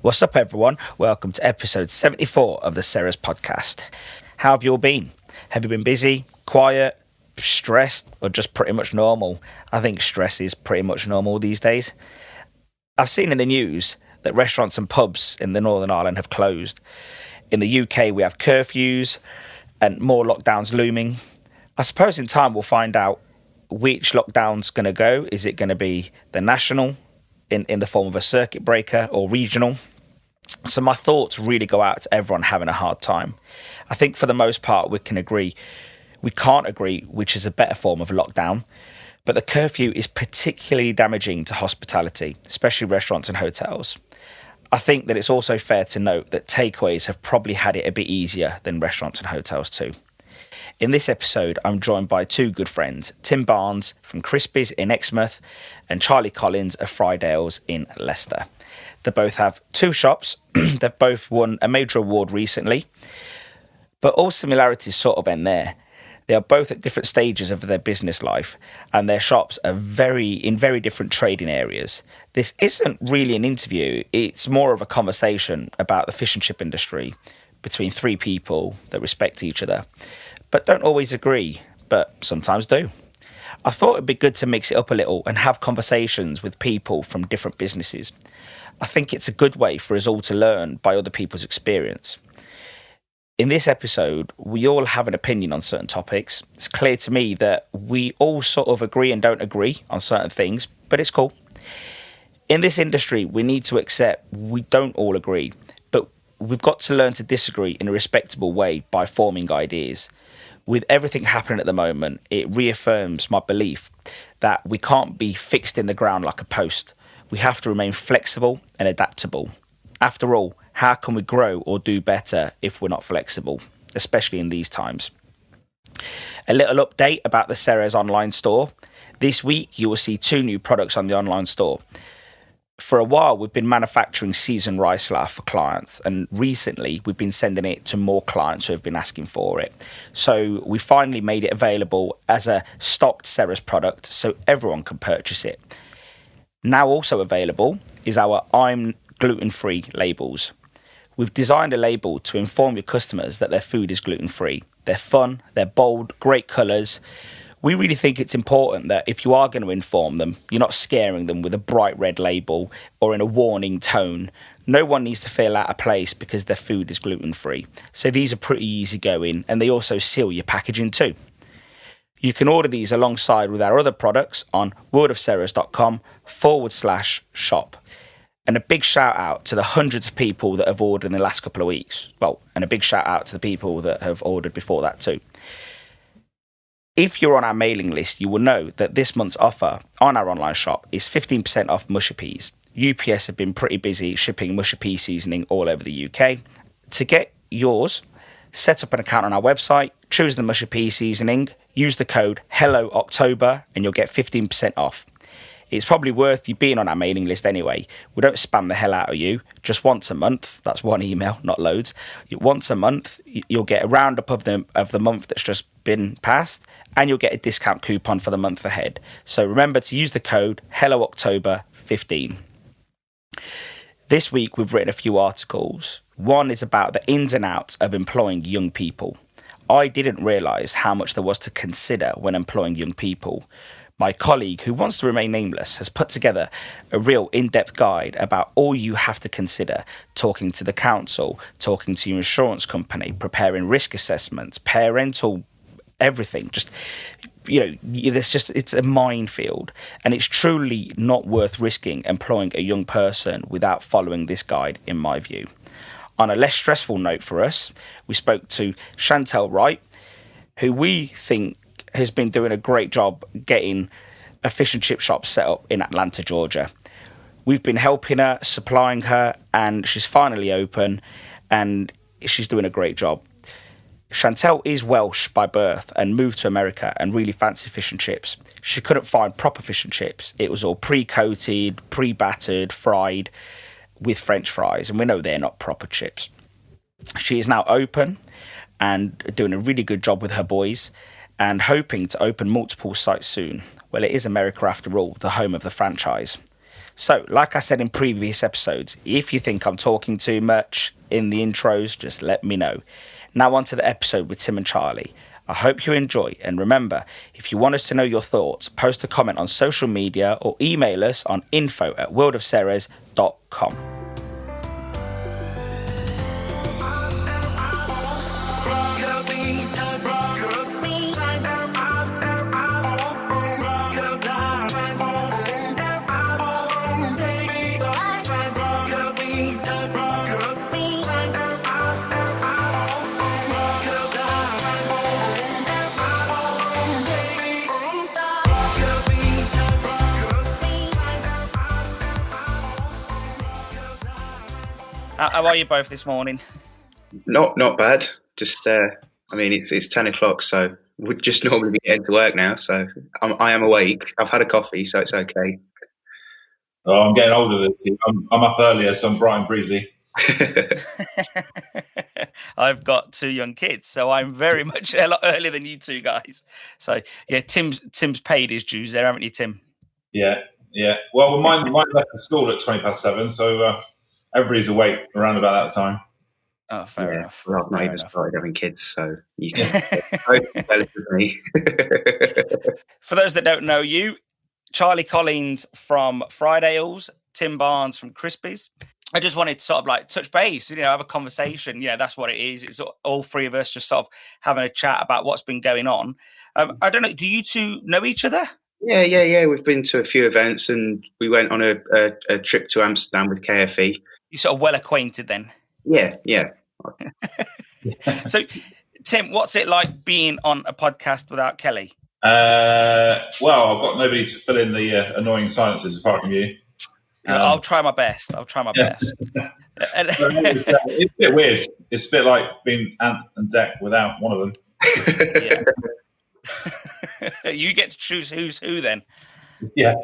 What's up, everyone? Welcome to episode 74 of the Sarah's podcast. How have you all been? Have you been busy, quiet, stressed, or just pretty much normal? I think stress is pretty much normal these days. I've seen in the news that restaurants and pubs in the Northern Ireland have closed. In the UK, we have curfews and more lockdowns looming. I suppose in time we'll find out which lockdown's going to go. Is it going to be the national in the form of a circuit breaker or regional? So my thoughts really go out to everyone having a hard time. I think for the most part we can't agree which is a better form of lockdown, but the curfew is particularly damaging to hospitality, especially restaurants and hotels. I think that it's also fair to note that takeaways have probably had it a bit easier than restaurants and hotels too. In this episode, I'm joined by two good friends, Tim Barnes from Krispies in Exmouth and Charlie Collins of Frydales in Leicester. They both have two shops. They've both won a major award recently, but all similarities sort of end there. They are both at different stages of their business life, and their shops are in very different trading areas. This isn't really an interview, it's more of a conversation about the fish and chip industry between three people that respect each other, but don't always agree, but sometimes do. I thought it'd be good to mix it up a little and have conversations with people from different businesses. I think it's a good way for us all to learn by other people's experience. In this episode, we all have an opinion on certain topics. It's clear to me that we all sort of agree and don't agree on certain things, but it's cool. In this industry, we need to accept we don't all agree, but we've got to learn to disagree in a respectable way by forming ideas. With everything happening at the moment, it reaffirms my belief that we can't be fixed in the ground like a post. We have to remain flexible and adaptable. After all, how can we grow or do better if we're not flexible, especially in these times? A little update about the Sarah's online store. This week, you will see two new products on the online store. For a while, we've been manufacturing seasoned rice flour for clients, and recently we've been sending it to more clients who have been asking for it. So we finally made it available as a stocked Sarah's product so everyone can purchase it. Now also available is our I'm gluten-free labels. We've designed a label to inform your customers that their food is gluten-free. They're fun, they're bold, great colours. We really think it's important that if you are going to inform them, you're not scaring them with a bright red label or in a warning tone. No one needs to feel out of place because their food is gluten-free. So these are pretty easy going, and they also seal your packaging too. You can order these alongside with our other products on worldofsarahs.com/shop. And a big shout out to the hundreds of people that have ordered in the last couple of weeks. Well, and a big shout out to the people that have ordered before that too. If you're on our mailing list, you will know that this month's offer on our online shop is 15% off mushy peas. UPS have been pretty busy shipping mushy pea seasoning all over the UK. To get yours, set up an account on our website, choose the mushy pea seasoning, use the code HELLOOCTOBER, and you'll get 15% off. It's probably worth you being on our mailing list anyway. We don't spam the hell out of you. Just once a month. That's one email, not loads. Once a month, you'll get a roundup of the month that's just been passed, and you'll get a discount coupon for the month ahead. So remember to use the code HELLOOCTOBER15. This week, we've written a few articles. One is about the ins and outs of employing young people. I didn't realise how much there was to consider when employing young people. My colleague, who wants to remain nameless, has put together a real in-depth guide about all you have to consider: talking to the council, talking to your insurance company, preparing risk assessments, parental, everything. It's a minefield, and it's truly not worth risking employing a young person without following this guide, in my view. On a less stressful note for us, we spoke to Chantel Wright, who we think has been doing a great job getting a fish and chip shop set up in Atlanta, Georgia. We've been helping her, supplying her, and she's finally open, and she's doing a great job. Chantel is Welsh by birth and moved to America and really fancied fish and chips. She couldn't find proper fish and chips. It was all pre-coated, pre-battered, fried with French fries, and we know they're not proper chips. She is now open and doing a really good job with her boys, and hoping to open multiple sites soon. Well, it is America after all, the home of the franchise. So, like I said in previous episodes, if you think I'm talking too much in the intros, just let me know. Now on to the episode with Tim and Charlie. I hope you enjoy, and remember, if you want us to know your thoughts, post a comment on social media or email us on info@worldofceres.com. How are you both this morning? Not bad. Just it's 10 o'clock, so would just normally be heading to work now. So I am awake. I've had a coffee, so it's okay. Oh, I'm getting older this year. I'm up earlier, so I'm bright and breezy. I've got 2 young kids, so I'm very much a lot earlier than you two guys. So yeah, Tim's paid his dues there, haven't you, Tim? Yeah. Well, mine left the school at 7:20, so everybody's awake around about that time. Oh, fair enough. Well, I've not even started having kids, so you can tell me. For those that don't know you, Charlie Collins from Frydales, Tim Barnes from Krispies. I just wanted to sort of like touch base, have a conversation. That's what it is. It's all 3 of us just sort of having a chat about what's been going on. I don't know. Do you two know each other? Yeah. We've been to a few events, and we went on a trip to Amsterdam with KFE. You're sort of well acquainted then. Yeah. So, Tim, what's it like being on a podcast without Kelly? Well, I've got nobody to fill in the annoying silences apart from you. I'll try my best. Best. It's a bit weird. It's a bit like being Ant and Dec without one of them. Yeah. You get to choose who's who then. Yeah.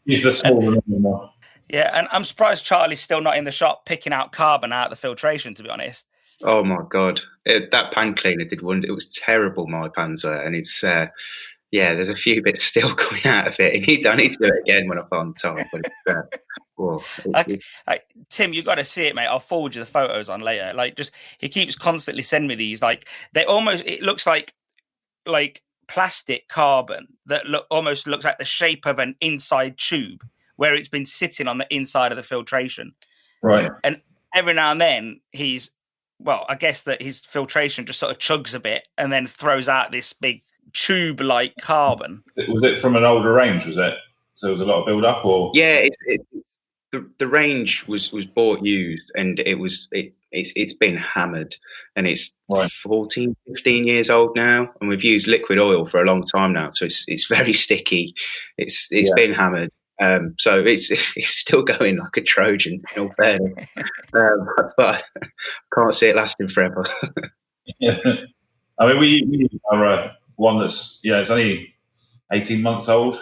He's the smaller one. Yeah, and I'm surprised Charlie's still not in the shop picking out carbon out of the filtration, to be honest. Oh my God. That pan cleaner did wonder. It was terrible, my pans were. And it's, there's a few bits still coming out of it. I need to do it again when I find time. But Tim, you've got to see it, mate. I'll forward you the photos on later. He keeps constantly sending me these. It looks like plastic carbon that almost looks like the shape of an inside tube where it's been sitting on the inside of the filtration. Right. And every now and then I guess that his filtration just sort of chugs a bit and then throws out this big tube-like carbon. Was it from an older range, was it? So there was a lot of build-up, or? Yeah, the range was bought used, and it's been hammered, and it's 14, 15 years old now, and we've used liquid oil for a long time now, so it's very sticky. It's been hammered. So it's still going like a Trojan, in all fairness. But I can't see it lasting forever. Yeah. I mean, we use our one that's it's only 18 months old,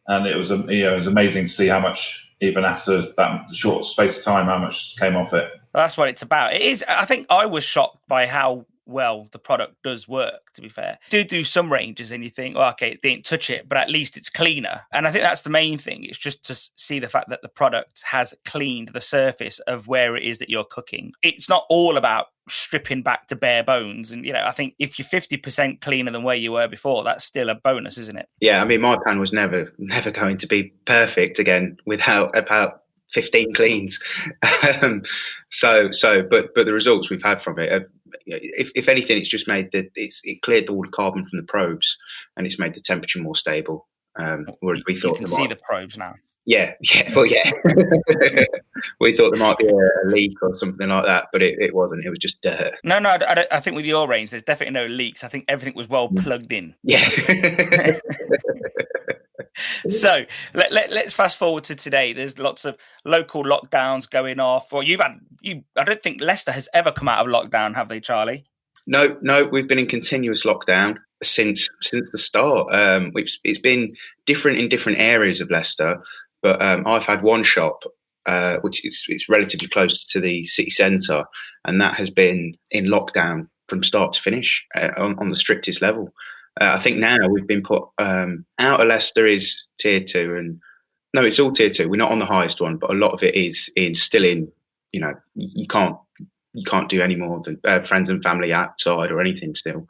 and it was amazing to see how much, even after that short space of time, how much came off it. That's what it's about. It is. I think I was shocked by how well the product does work, to be fair. Do some ranges and you think, okay, it didn't touch it, but at least it's cleaner. And I think that's the main thing. It's just to see the fact that the product has cleaned the surface of where it is that you're cooking. It's not all about stripping back to bare bones. And, I think if you're 50% cleaner than where you were before, that's still a bonus, isn't it? Yeah, I mean, my pan was never going to be perfect again without about 15 cleans. But the results we've had from it, if anything, it's just made it cleared all the carbon from the probes, and it's made the temperature more stable. Whereas we thought you can see the probes now. Yeah. Well, yeah. We thought there might be a leak or something like that, but it wasn't. It was just dirt. No. I think with your range, there's definitely no leaks. I think everything was well plugged in. Yeah. So let's fast forward to today. There's lots of local lockdowns going off. Well, I don't think Leicester has ever come out of lockdown, have they, Charlie? No, we've been in continuous lockdown since the start. It's been different in different areas of Leicester, but I've had one shop which is relatively close to the city centre, and that has been in lockdown from start to finish on the strictest level. I think now we've been put out of Leicester is tier 2, and No, it's all tier 2. We're not on the highest one, but a lot of it is still in. You can't do any more than friends and family outside or anything still.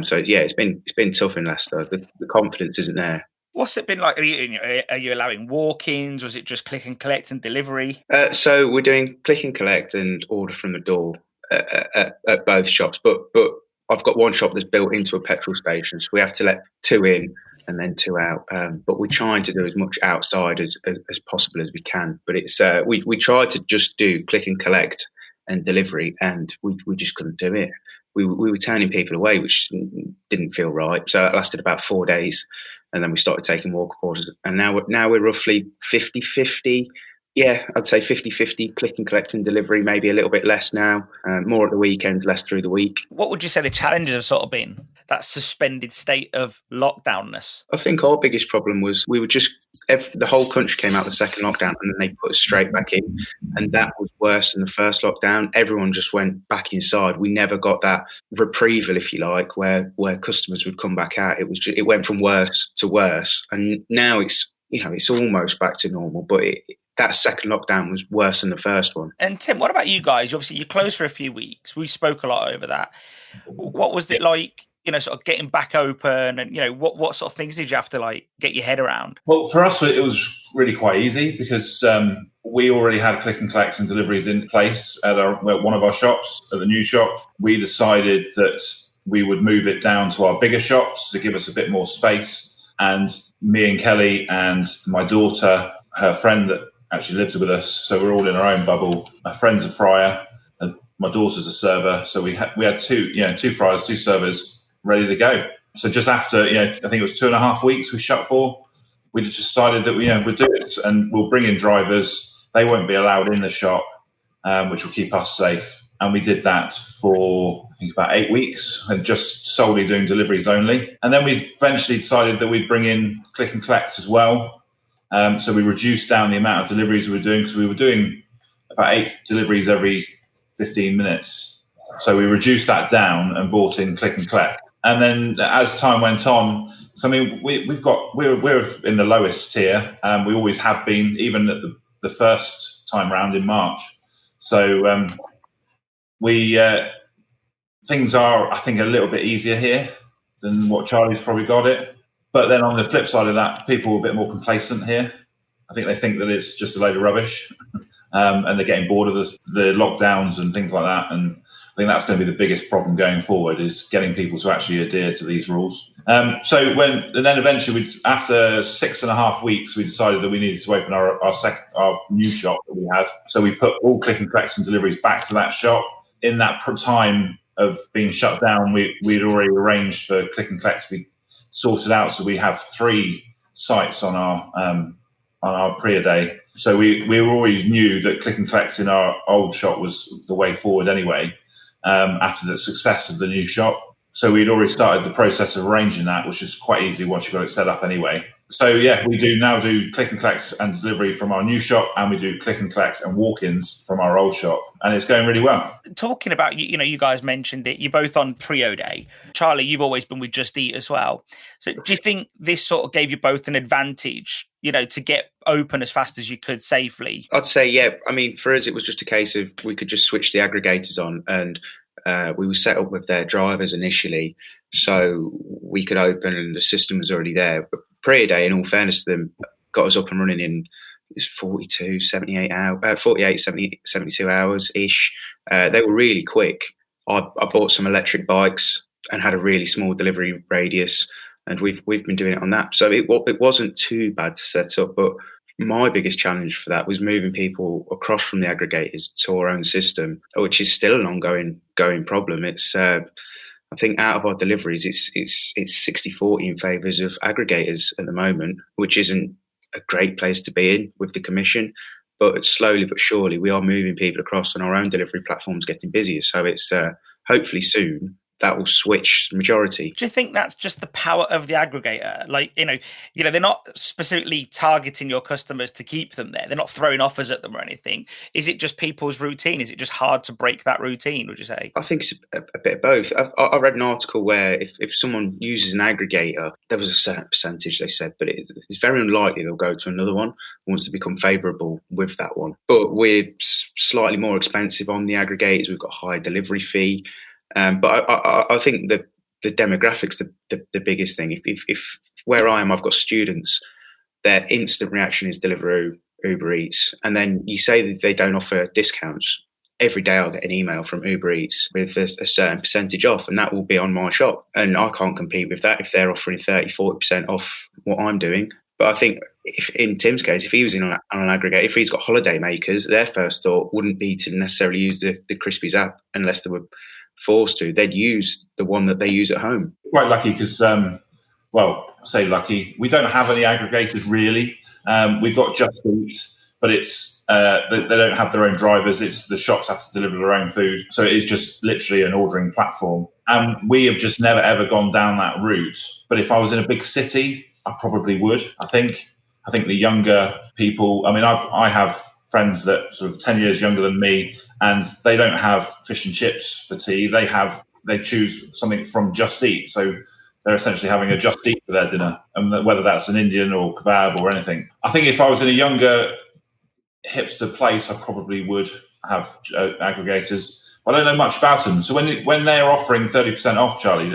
So yeah, it's been tough in Leicester. The confidence isn't there. What's it been like? Are you allowing walk-ins, or is it just click and collect and delivery? So we're doing click and collect and order from the door at both shops. But I've got one shop that's built into a petrol station, so we have to let 2 in and then 2 out. But we're trying to do as much outside as possible as we can. But it's we tried to just do click and collect and delivery, and we just couldn't do it. We were turning people away, which didn't feel right. So it lasted about 4 days. And then we started taking walk orders, and now we're roughly 50-50. Yeah, I'd say 50-50 click and collect and delivery, maybe a little bit less now, more at the weekends, less through the week. What would you say the challenges have sort of been? That suspended state of lockdownness? I think our biggest problem was we were the whole country came out the second lockdown and then they put us straight back in. And that was worse than the first lockdown. Everyone just went back inside. We never got that reprieval, if you like, where customers would come back out. It went from worse to worse. And now it's almost back to normal, but that second lockdown was worse than the first one. And Tim, what about you guys? Obviously, you closed for a few weeks. We spoke a lot over that. What was it like, sort of getting back open, and, what sort of things did you have to get your head around? Well, for us, it was really quite easy because we already had click and collects and deliveries in place at one of our shops, at the new shop. We decided that we would move it down to our bigger shops to give us a bit more space. And me and Kelly and my daughter, her friend that actually lives with us, so we're all in our own bubble. My friend's a fryer and my daughter's a server, so we had two fryers, 2 servers ready to go. So just after I think it was 2.5 weeks we shut for, we just decided that we'll do it and we'll bring in drivers. They won't be allowed in the shop, which will keep us safe. And we did that for, I think, about 8 weeks, and just solely doing deliveries only. And then we eventually decided that we'd bring in click and collect as well. So we reduced down the amount of deliveries we were doing, because we were doing about 8 deliveries every 15 minutes. So we reduced that down and brought in click and collect. And then as time went on, so I mean, we're in the lowest tier, and we always have been, even at the first time round in March. So things are, I think, a little bit easier here than what Charlie's probably got it. But then on the flip side of that, people are a bit more complacent here. I think they think that it's just a load of rubbish, and they're getting bored of the lockdowns and things like that. And I think that's going to be the biggest problem going forward, is getting people to actually adhere to these rules. And then eventually, after 6.5 weeks, we decided that we needed to open our new shop that we had. So we put all click and collects and deliveries back to that shop. In that time of being shut down, we'd already arranged for click and collects to be sorted out. So we have 3 sites on our Priya day. So we always knew that click and collect in our old shop was the way forward anyway, after the success of the new shop. So we'd already started the process of arranging that, which is quite easy once you've got it set up anyway. So yeah, we do now do click and collect and delivery from our new shop, and we do click and collect and walk-ins from our old shop, and it's going really well. Talking about, you guys mentioned it, you're both on Prio Day. Charlie, you've always been with Just Eat as well. So do you think this sort of gave you both an advantage, to get open as fast as you could safely? I'd say, yeah. I mean, for us, it was just a case of we could just switch the aggregators on, and we were set up with their drivers initially, so we could open and the system was already there. But Prayer Day, in all fairness to them, got us up and running in 72 hours-ish. They were really quick. I bought some electric bikes and had a really small delivery radius, and we've been doing it on that. So it wasn't too bad to set up, but my biggest challenge for that was moving people across from the aggregators to our own system, which is still an ongoing problem. It's I think out of our deliveries, it's 60-40 in favours of aggregators at the moment, which isn't a great place to be in with the commission. But slowly but surely, we are moving people across, and our own delivery platform's getting busier. So it's hopefully soon that will switch the majority. Do you think that's just the power of the aggregator? Like, they're not specifically targeting your customers to keep them there. They're not throwing offers at them or anything. Is it just people's routine? Is it just hard to break that routine, would you say? I think it's a bit of both. I read an article where if someone uses an aggregator, there was a certain percentage they said, but it's very unlikely they'll go to another one once they become favourable with that one. But we're slightly more expensive on the aggregators. We've got a high delivery fee. But I think the demographics, the biggest thing. If where I am, I've got students, their instant reaction is Deliveroo, Uber Eats, and then you say that they don't offer discounts. Every day I'll get an email from Uber Eats with a certain percentage off, and that will be on my shop. And I can't compete with that if they're offering 30-40% off what I'm doing. But I think if in Tim's case, if he was on an aggregator, if he's got holiday makers, their first thought wouldn't be to necessarily use the Krispies app unless they were forced to. They'd use the one that they use at home. Quite lucky because, I say lucky, we don't have any aggregators really. We've got Just Eat, but it's they don't have their own drivers. It's the shops have to deliver their own food. So it is just literally an ordering platform. And we have just never, ever gone down that route. But if I was in a big city, I probably would. I think the younger people, I have friends that sort of 10 years younger than me, and they don't have fish and chips for tea. They choose something from Just Eat. So they're essentially having a Just Eat for their dinner, and whether that's an Indian or kebab or anything. I think if I was in a younger hipster place, I probably would have aggregators. I don't know much about them. So when they're offering 30% off, Charlie,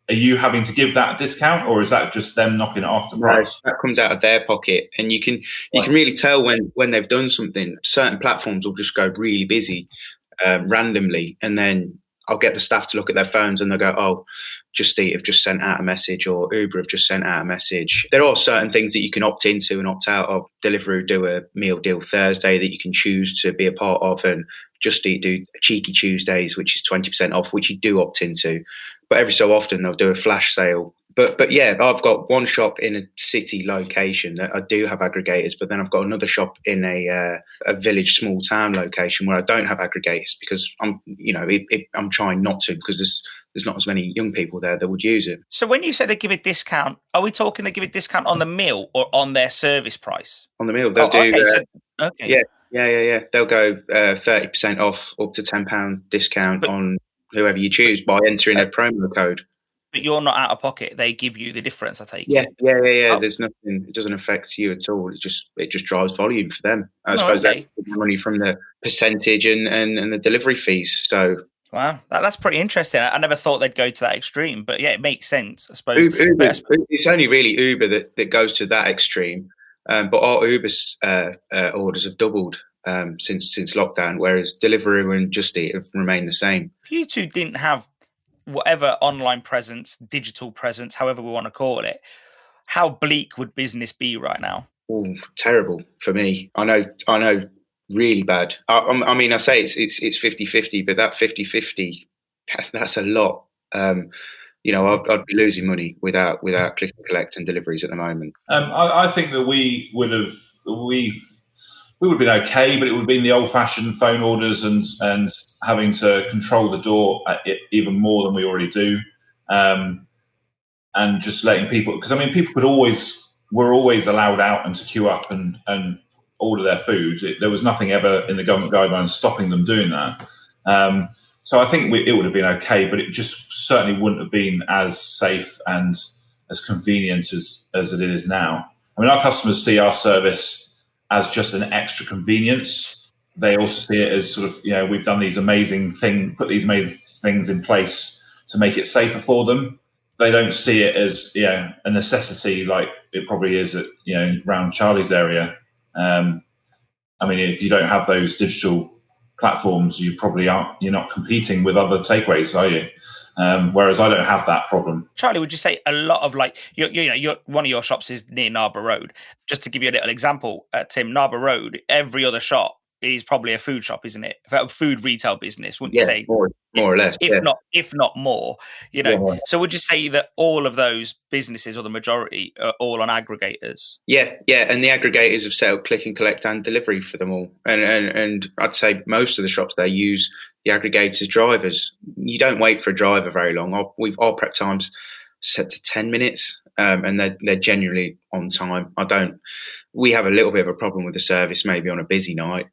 are you having to give that discount, or is that just them knocking it off the price? That comes out of their pocket, and you can really tell when they've done something. Certain platforms will just go really busy randomly, and then I'll get the staff to look at their phones and they'll go, "Oh, Just Eat have just sent out a message," or Uber have just sent out a message. There are certain things that you can opt into and opt out of. Deliveroo do a meal deal Thursday that you can choose to be a part of, and Just Eat do Cheeky Tuesdays, which is 20% off, which you do opt into. But every so often they'll do a flash sale. But yeah, I've got one shop in a city location that I do have aggregators, but then I've got another shop in a village, small town location where I don't have aggregators because I'm trying not to, because there's not as many young people there that would use it. So when you say they give a discount, are we talking they give a discount on the meal or on their service price? On the meal, they'll do. Okay. Yeah. They'll go 30% off, up to £10 discount on whoever you choose by entering a promo code. But you're not out of pocket. They give you the difference, I take it. Yeah. Oh. There's nothing. It doesn't affect you at all. It just drives volume for them. I suppose they get money from the percentage and the delivery fees. So. Wow, that's pretty interesting. I never thought they'd go to that extreme, but yeah, it makes sense, I suppose. It's only really Uber that goes to that extreme, but our Uber's orders have doubled since lockdown, whereas Deliveroo and Just Eat have remained the same. If you two didn't have whatever online presence, digital presence, however we want to call it, how bleak would business be right now? Oh, terrible for me. I know. Really bad. I say it's 50-50, but that 50-50, that's a lot. I'd be losing money without click and collect and deliveries at the moment. I think that we would have been okay, but it would have been the old-fashioned phone orders and having to control the door even more than we already do, and just letting people, because people were always allowed out and to queue up and order their food. There was nothing ever in the government guidelines stopping them doing that. So I think it would have been okay, but it just certainly wouldn't have been as safe and as convenient as it is now. Our customers see our service as just an extra convenience. They also see it as sort of, we've done these amazing things in place to make it safer for them. They don't see it as, a necessity like it probably is at, around Charlie's area. If you don't have those digital platforms, you're not competing with other takeaways, are you? Whereas I don't have that problem. Charlie, would you say a lot of you're one of your shops is near Narborough Road? Just to give you a little example, Tim, Narborough Road, every other shop is probably a food shop, isn't it? A food retail business, wouldn't you say? More or less, if not more. So would you say that all of those businesses, or the majority, are all on aggregators? Yeah, and the aggregators have set up click and collect and delivery for them all. And I'd say most of the shops there use the aggregators drivers. You don't wait for a driver very long. Our prep times set to 10 minutes, and they're generally on time. We have a little bit of a problem with the service maybe on a busy night,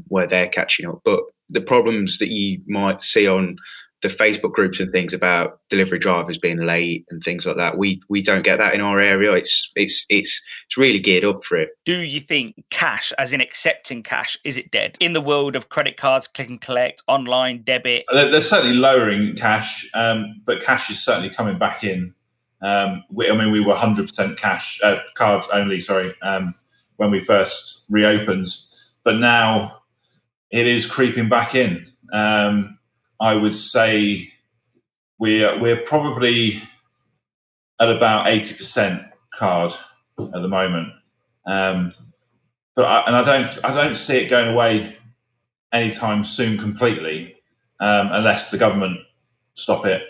where they're catching up. But the problems that you might see on the Facebook groups and things about delivery drivers being late and things like that, we don't get that in our area. It's really geared up for it. Do you think cash, as in accepting cash, is it dead in the world of credit cards, click and collect, online debit? They're certainly lowering cash, but cash is certainly coming back in. We were 100% cash card only. When we first reopened, but now it is creeping back in. I would say we're probably at about 80% card at the moment, I don't see it going away anytime soon completely, unless the government stop it.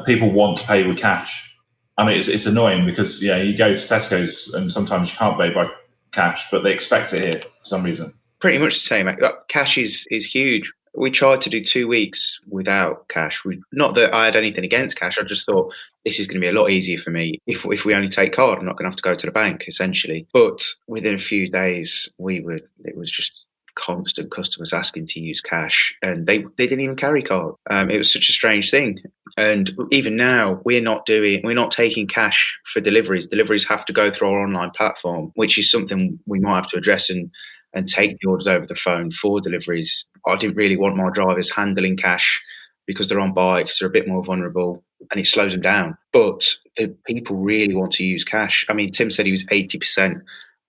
People want to pay with cash. I mean, it's annoying because you go to Tesco's and sometimes you can't pay by cash, but they expect it here for some reason. Pretty much the same. Cash is huge. We tried to do 2 weeks without cash. Not that I had anything against cash. I just thought this is going to be a lot easier for me. If we only take card, I'm not going to have to go to the bank, essentially. But within a few days, it was just constant customers asking to use cash, and they didn't even carry card. It was such a strange thing. And even now, we're not taking cash for deliveries. Deliveries have to go through our online platform, which is something we might have to address and take the orders over the phone for deliveries. I didn't really want my drivers handling cash because they're on bikes, they're a bit more vulnerable, and it slows them down. But the people really want to use cash. I mean, Tim said he was 80%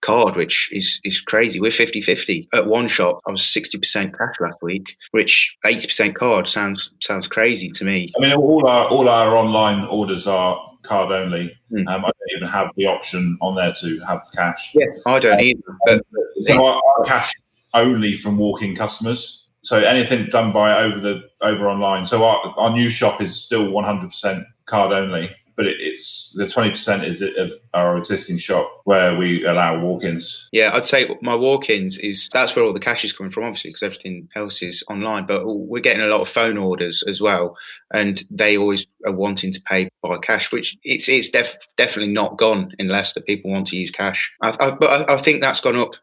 card, which is crazy. We're 50-50. At one shop, I was 60% cash last week, which 80% card sounds crazy to me. I mean, all our online orders are card only. I don't even have the option on there to have cash. Yeah, I don't either. But so our cash only from walk-in customers. So anything done over online. So our new shop is still 100% card only, but it's the 20% is of our existing shop where we allow walk-ins. Yeah, I'd say my walk-ins that's where all the cash is coming from, obviously, because everything else is online. But we're getting a lot of phone orders as well, and they always are wanting to pay by cash, which it's definitely not gone in Leicester. People want to use cash, but I think that's gone up.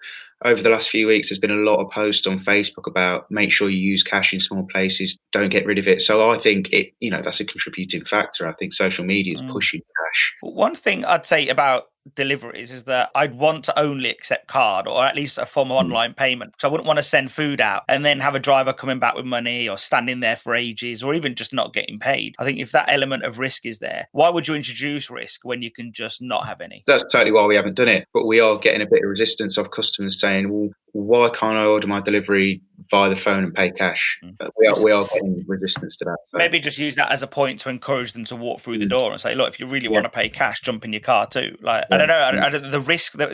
Over the last few weeks, there's been a lot of posts on Facebook about make sure you use cash in small places, don't get rid of it. So I think that's a contributing factor. I think social media is pushing cash. One thing I'd say about deliveries is that I'd want to only accept card, or at least a form of online payment, because I wouldn't want to send food out and then have a driver coming back with money or standing there for ages, or even just not getting paid. I think if that element of risk is there, why would you introduce risk when you can just not have any? That's totally why we haven't done it, but we are getting a bit of resistance of customers saying, well, why can't I order my delivery via the phone and pay cash? We are getting resistance to that. So. Maybe just use that as a point to encourage them to walk through the door and say, look, if you really want to pay cash, jump in your car too. I don't know. I don't, the risk that,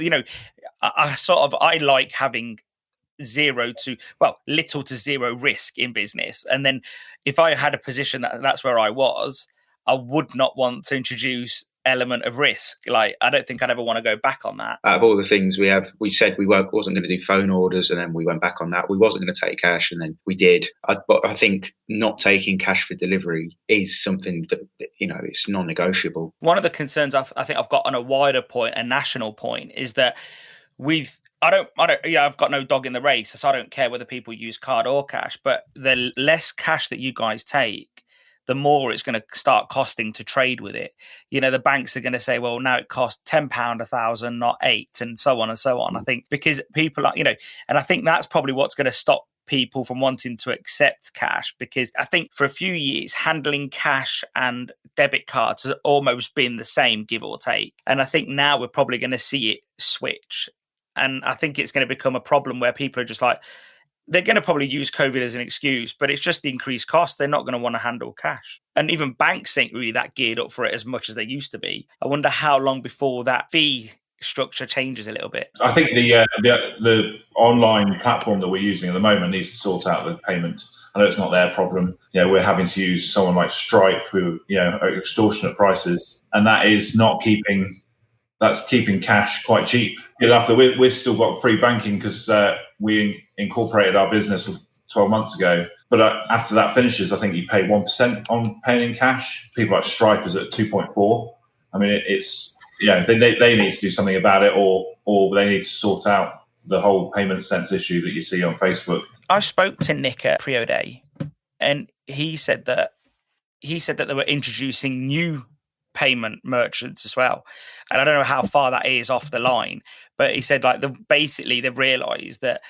I like having little to zero risk in business. And then if I had a position that's where I was, I would not want to introduce element of risk. I don't think I'd ever want to go back on that. Out of all the things we said we wasn't going to do phone orders, and then we went back on that. We wasn't going to take cash, and then we did. But I think not taking cash for delivery is something that it's non-negotiable. One of the concerns I think I've got on a wider point, a national point, is that I've got no dog in the race, so I don't care whether people use card or cash. But the less cash that you guys take, the more it's going to start costing to trade with it. The banks are going to say, well, now it costs £10 1,000, not 8, and so on and so on. I think because people are, and I think that's probably what's going to stop people from wanting to accept cash, because I think for a few years, handling cash and debit cards has almost been the same, give or take. And I think now we're probably going to see it switch. And I think it's going to become a problem where people are just like, they're going to probably use COVID as an excuse, but it's just the increased cost. They're not going to want to handle cash. And even banks ain't really that geared up for it as much as they used to be. I wonder how long before that fee structure changes a little bit? I think the online platform that we're using at the moment needs to sort out the payment. I know it's not their problem. We're having to use someone like Stripe, who are extortionate prices, and that is that's keeping cash quite cheap. After we've still got free banking because we incorporated our business 12 months ago. But after that finishes, I think you pay 1% on paying in cash. People like Stripe is at 2.4. I mean, it's they need to do something about it, or they need to sort out the whole payment sense issue that you see on Facebook. I spoke to Nick at Frydales, and he said that they were introducing new payment merchants as well, and I don't know how far that is off the line, but he said basically they've realised that.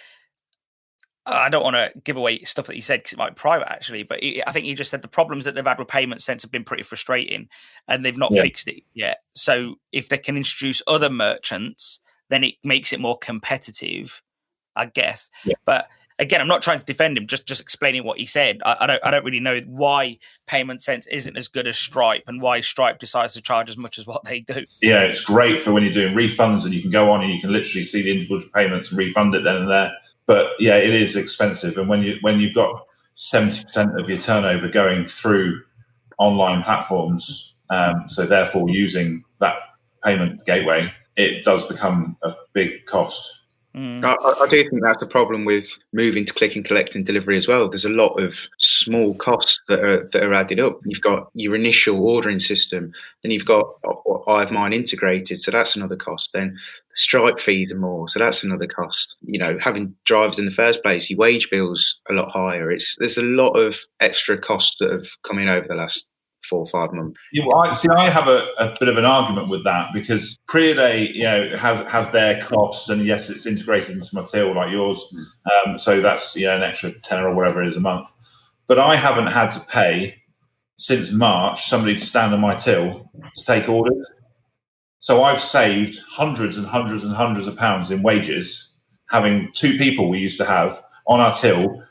I don't want to give away stuff that he said because it might be private, actually, but I think he just said the problems that they've had with payment sense have been pretty frustrating and they've not fixed it yet. So if they can introduce other merchants, then it makes it more competitive, I guess. Yeah. But again, I'm not trying to defend him, just explaining what he said. I don't really know why payment sense isn't as good as Stripe and why Stripe decides to charge as much as what they do. Yeah, it's great for when you're doing refunds and you can go on and you can literally see the individual payments and refund it then and there. But yeah, it is expensive, and when you've got 70% of your turnover going through online platforms, so therefore using that payment gateway, it does become a big cost. I do think that's the problem with moving to click and collect and delivery as well. There's a lot of small costs that are added up. You've got your initial ordering system, then you've got I have mine integrated, so that's another cost. Then the Stripe fees are more, so that's another cost. Having drivers in the first place, your wage bill's a lot higher. There's a lot of extra costs that have come in over the last 4 or 5 months. I have a bit of an argument with that because Frydales, have their cost, and yes, it's integrated into my till like yours, so that's an extra tenner or whatever it is a month. But I haven't had to pay since March somebody to stand on my till to take orders. So I've saved hundreds and hundreds and hundreds of pounds in wages having 2 people we used to have on our till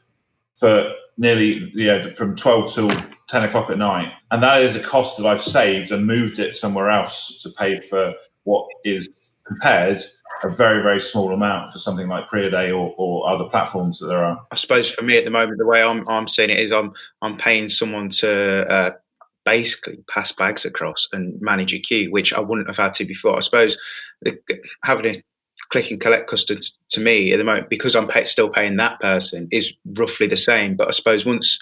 for nearly from 12 till 10 o'clock at night. And that is a cost that I've saved and moved it somewhere else to pay for what is compared a very, very small amount for something like Frydales or other platforms that there are. I suppose for me at the moment, the way I'm seeing it is I'm paying someone to basically pass bags across and manage a queue, which I wouldn't have had to before. I suppose having a click and collect customer to me at the moment, because I'm still paying that person, is roughly the same. But I suppose once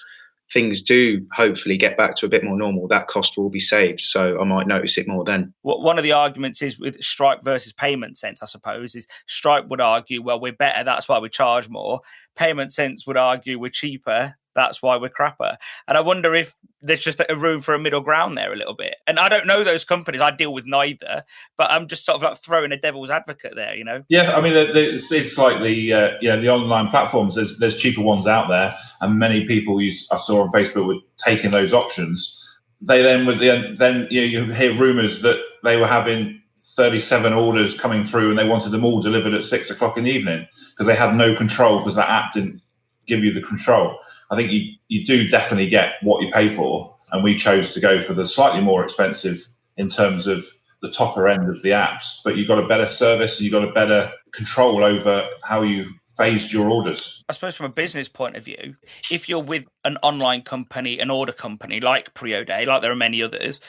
things do hopefully get back to a bit more normal, that cost will be saved. So I might notice it more then. One of the arguments is with Stripe versus payment sense, I suppose, is Stripe would argue, well, we're better, that's why we charge more. Payment sense would argue we're cheaper, that's why we're crapper. And I wonder if there's just a room for a middle ground there a little bit. And I don't know those companies. I deal with neither, but I'm just sort of throwing a devil's advocate there, Yeah, I mean, it's like the online platforms. There's cheaper ones out there, and many people I saw on Facebook were taking those options. They then you hear rumours that they were having 37 orders coming through, and they wanted them all delivered at 6 o'clock in the evening because they had no control because that app didn't give you the control. I think you do definitely get what you pay for, and we chose to go for the slightly more expensive in terms of the topper end of the apps, but you've got a better service and you've got a better control over how you phased your orders. I suppose from a business point of view, if you're with an online company, an order company like Frydales, like there are many others,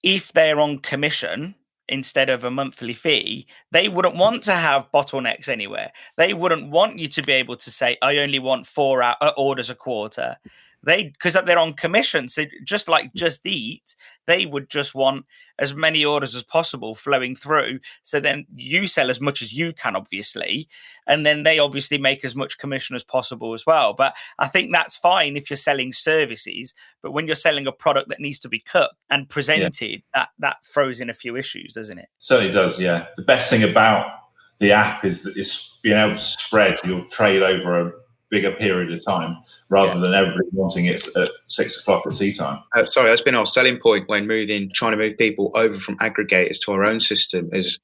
if they're on commission instead of a monthly fee, they wouldn't want to have bottlenecks anywhere. They wouldn't want you to be able to say, I only want 4 orders a quarter. Because they're on commission, so just like Just Eat, they would just want as many orders as possible flowing through. So then you sell as much as you can, obviously, and then they obviously make as much commission as possible as well. But I think that's fine if you're selling services, but when you're selling a product that needs to be cut and presented, that throws in a few issues, doesn't it? Certainly does, yeah. The best thing about the app is that it's being able to spread your trade over a bigger period of time rather than everybody wanting it at 6 o'clock at tea time. Sorry, that's been our selling point when trying to move people over from aggregators to our own system is,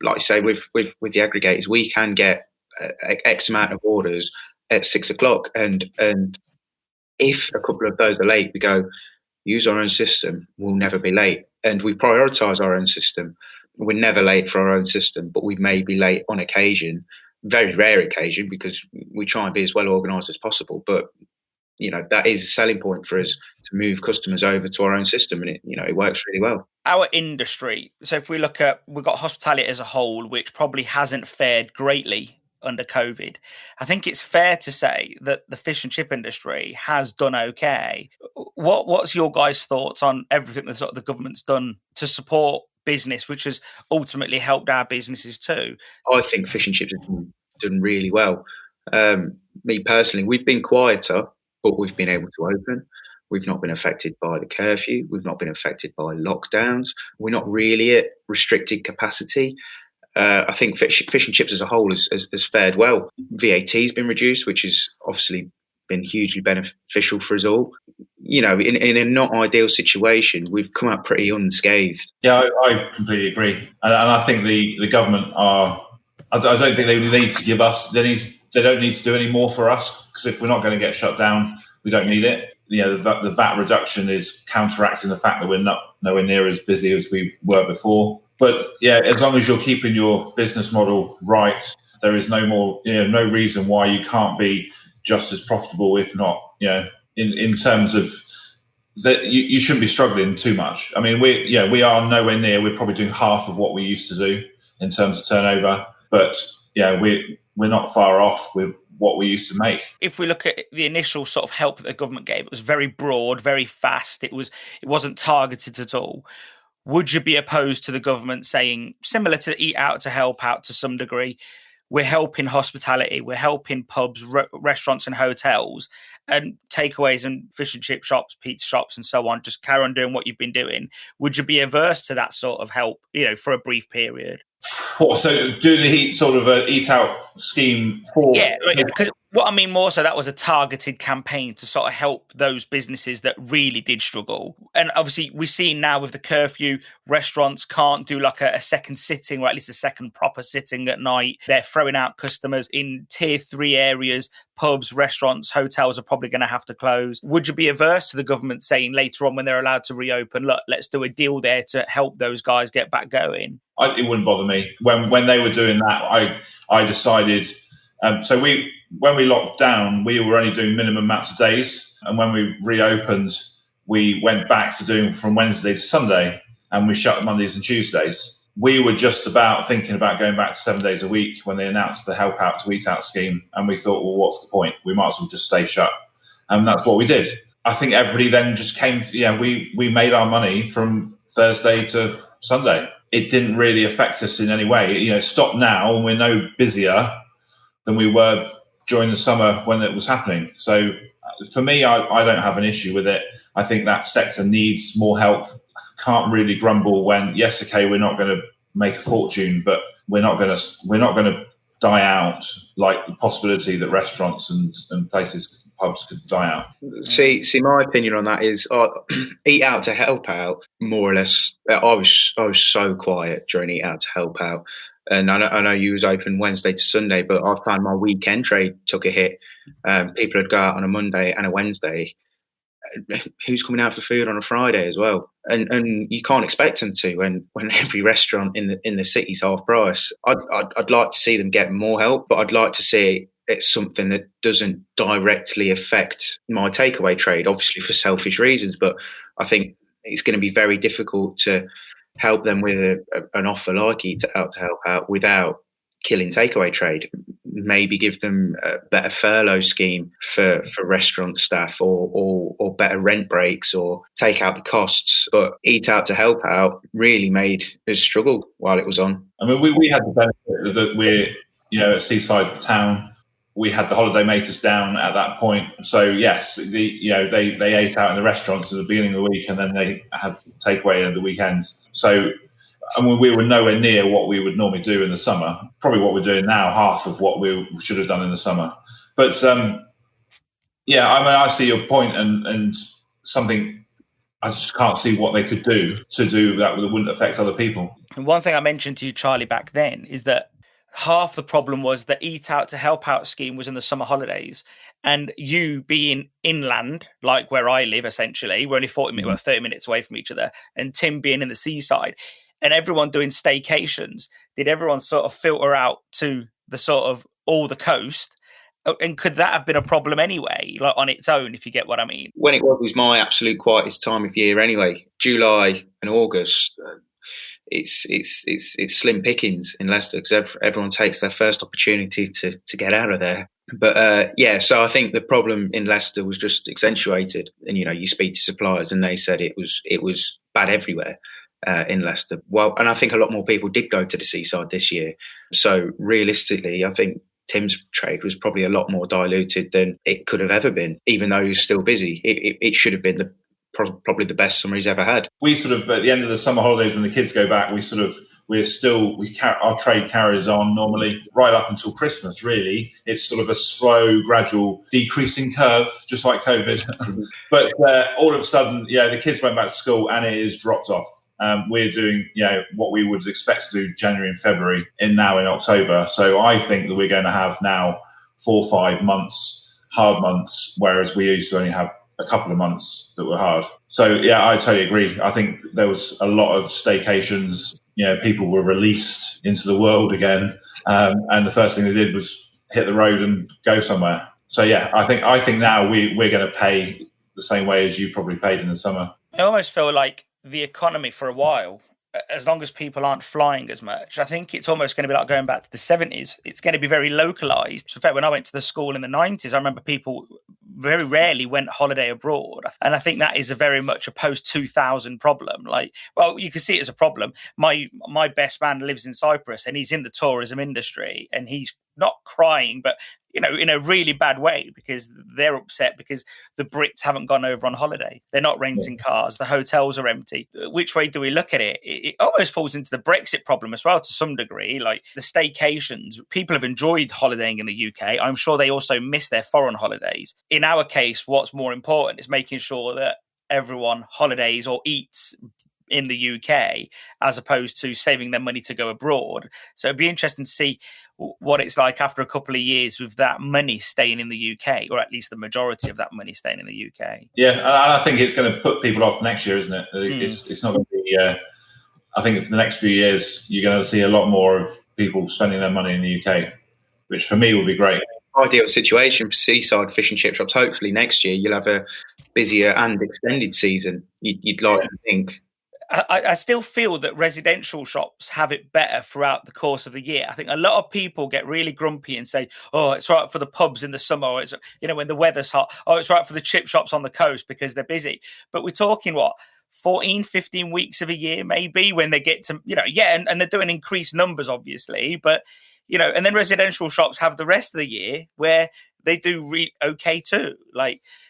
like I say, with the aggregators, we can get X amount of orders at 6 o'clock. And if a couple of those are late, we go, use our own system, we'll never be late. And we prioritise our own system. we're never late for our own system, but we may be late on occasion, very rare occasion, because we try and be as well organised as possible. But that is a selling point for us to move customers over to our own system, and it works really well. Our industry, so if we look at, we've got hospitality as a whole, which probably hasn't fared greatly under COVID. I think it's fair to say that the fish and chip industry has done okay. What's your guys' thoughts on everything that sort of the government's done to support business, which has ultimately helped our businesses too? I think fish and chips have done really well. Me personally, we've been quieter, but we've been able to open. We've not been affected by the curfew. We've not been affected by lockdowns. We're not really at restricted capacity. I think fish and chips as a whole has fared well. VAT has been reduced, which has obviously been hugely beneficial for us all. In a not ideal situation, we've come out pretty unscathed. Yeah, I completely agree. And I think the government are... I don't think they need to give us... They don't need to do any more for us, because if we're not going to get shut down, we don't need it. The VAT reduction is counteracting the fact that we're nowhere near as busy as we were before. But yeah, as long as you're keeping your business model right, there is no reason why you can't be just as profitable, if not, in terms of that, you shouldn't be struggling too much. I mean, we are nowhere near. We're probably doing half of what we used to do in terms of turnover, but we're not far off with what we used to make. If we look at the initial sort of help that the government gave, it was very broad, very fast. It wasn't targeted at all. Would you be opposed to the government saying, similar to Eat Out to Help Out to some degree, we're helping hospitality, we're helping pubs, restaurants and hotels, and takeaways and fish and chip shops, pizza shops and so on, just carry on doing what you've been doing? Would you be averse to that sort of help, for a brief period? So doing the sort of an Eat Out scheme for... Yeah, because what I mean more so, that was a targeted campaign to sort of help those businesses that really did struggle. And obviously we've seen now with the curfew, restaurants can't do like a second sitting, or at least a second proper sitting at night. They're throwing out customers in tier 3 areas. Pubs, restaurants, hotels are probably going to have to close. Would you be averse to the government saying later on when they're allowed to reopen, look, let's do a deal there to help those guys get back going? It wouldn't bother me. When they were doing that, I decided... So when we locked down, we were only doing minimum amounts of days. And when we reopened, we went back to doing from Wednesday to Sunday, and we shut Mondays and Tuesdays. We were just about thinking about going back to 7 days a week when they announced the Help Out to Eat Out scheme. And we thought, well, what's the point? We might as well just stay shut. And that's what we did. I think everybody then just came, we made our money from Thursday to Sunday. It didn't really affect us in any way. It stopped now, and we're no busier than we were during the summer when it was happening. So for me, I don't have an issue with it. I think that sector needs more help. I can't really grumble when, yes, okay, we're not going to make a fortune, but we're not going to die out, like the possibility that restaurants and places, pubs could die out. See, my opinion on that is Eat Out to Help Out, more or less. I was so quiet during Eat Out to Help Out. And I know you was open Wednesday to Sunday, but I found my weekend trade took a hit. People would go out on a Monday and a Wednesday. Who's coming out for food on a Friday as well? And you can't expect them to when every restaurant in the city's half price. I'd like to see them get more help, but I'd like to see it's something that doesn't directly affect my takeaway trade, obviously for selfish reasons. But I think it's going to be very difficult to help them with an offer like Eat Out to Help Out without killing takeaway trade. Maybe give them a better furlough scheme for restaurant staff, or better rent breaks, or take out the costs. But Eat Out to Help Out really made us struggle while it was on. I mean, we had the benefit that we're a seaside town. We had the holiday makers down at that point. So yes, they ate out in the restaurants at the beginning of the week, and then they had takeaway at the weekends. So we were nowhere near what we would normally do in the summer. Probably what we're doing now, half of what we should have done in the summer. But I see your point, and something I just can't see what they could do to do that wouldn't affect other people. And one thing I mentioned to you, Charlie, back then is that half the problem was the Eat Out to Help Out scheme was in the summer holidays, and you being inland, like where I live, essentially, we're only 30 minutes away from each other, and Tim being in the seaside, and everyone doing staycations, did everyone sort of filter out to the sort of all the coast? And could that have been a problem anyway, like on its own, if you get what I mean? When it was my absolute quietest time of year anyway, July and August, it's slim pickings in Leicester because everyone takes their first opportunity to get out of there. But so I think the problem in Leicester was just accentuated. And you speak to suppliers and they said it was bad everywhere in Leicester. Well, and I think a lot more people did go to the seaside this year. So realistically, I think Tim's trade was probably a lot more diluted than it could have ever been, even though he was still busy. It should have been probably the best summer he's ever had. We sort of, at the end of the summer holidays when the kids go back, our trade carries on normally right up until Christmas, really. It's sort of a slow, gradual decreasing curve, just like COVID. But all of a sudden, the kids went back to school and it is dropped off. We're doing, what we would expect to do January and February now in October. So I think that we're going to have now 4 or 5 months, hard months, whereas we used to only have a couple of months that were hard. So, I totally agree. I think there was a lot of staycations. People were released into the world again. And the first thing they did was hit the road and go somewhere. So, I think now we're going to pay the same way as you probably paid in the summer. I almost feel like the economy for a while, as long as people aren't flying as much, I think it's almost going to be like going back to the 70s. It's going to be very localized. In fact, when I went to the school in the 90s, I remember people very rarely went holiday abroad. And I think that is a very much a post-2000 problem. You can see it as a problem. My best man lives in Cyprus and he's in the tourism industry and he's not crying, but in a really bad way because they're upset because the Brits haven't gone over on holiday. They're not renting cars. The hotels are empty. Which way do we look at it? It almost falls into the Brexit problem as well to some degree. Like the staycations, people have enjoyed holidaying in the UK. I'm sure they also miss their foreign holidays. In our case, what's more important is making sure that everyone holidays or eats in the UK as opposed to saving their money to go abroad. So it'd be interesting to see what it's like after a couple of years with that money staying in the UK, or at least the majority of that money staying in the UK. Yeah, and I think it's going to put people off next year, isn't it? It's not going to be... I think for the next few years, you're going to see a lot more of people spending their money in the UK, which for me will be great. Ideal situation for seaside fish and chip shops. Hopefully next year you'll have a busier and extended season. You'd like to think. I still feel that residential shops have it better throughout the course of the year. I think a lot of people get really grumpy and say, oh, it's right for the pubs in the summer, or it's, when the weather's hot, oh, it's right for the chip shops on the coast because they're busy. But we're talking, 14, 15 weeks of a year, maybe, when they get to, and they're doing increased numbers, obviously. But, and then residential shops have the rest of the year where they do okay too.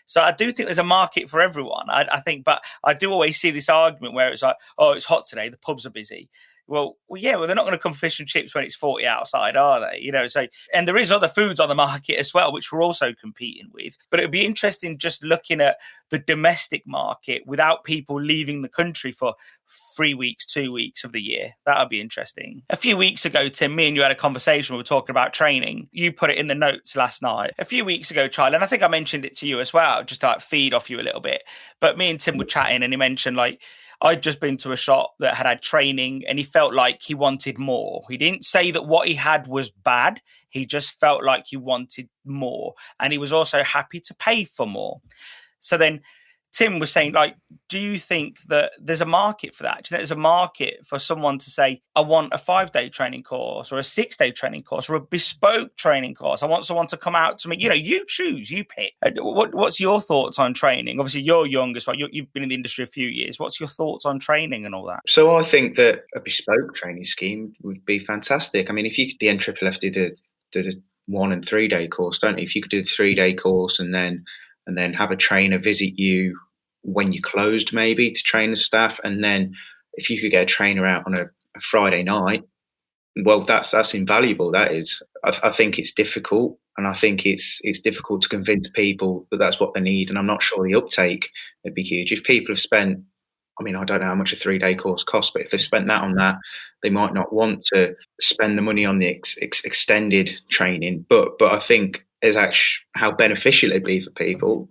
So I do think there's a market for everyone. I think, but I do always see this argument where it's like, oh, it's hot today, the pubs are busy. Well, they're not going to come fish and chips when it's 40 outside, are they? So, and there is other foods on the market as well, which we're also competing with. But it would be interesting just looking at the domestic market without people leaving the country for 3 weeks, 2 weeks of the year. That would be interesting. A few weeks ago, Tim, me and you had a conversation. We were talking about training. You put it in the notes last night. A few weeks ago, Charlie, and I think I mentioned it to you as well, just to feed off you a little bit. But me and Tim were chatting and he mentioned I'd just been to a shop that had training and he felt like he wanted more. He didn't say that what he had was bad. He just felt like he wanted more. And he was also happy to pay for more. So then Tim was saying, do you think that there's a market for that? Do you think there's a market for someone to say, I want a 5-day training course or a 6-day training course or a bespoke training course? I want someone to come out to me. You choose, you pick. What's your thoughts on training? Obviously, you're young as well. You've been in the industry a few years. What's your thoughts on training and all that? So I think that a bespoke training scheme would be fantastic. I mean, if the NFFF did a 1 and 3 day course, don't you? If you could do a 3-day course and then have a trainer visit you when you closed, maybe, to train the staff, and then if you could get a trainer out on a Friday night, well, that's invaluable. That is. I think it's difficult, and I think it's difficult to convince people that that's what they need, and I'm not sure the uptake would be huge. If people have spent, I don't know how much a 3-day course costs, but if they spent that on that, they might not want to spend the money on the extended training. But I think is actually how beneficial it'd be for people.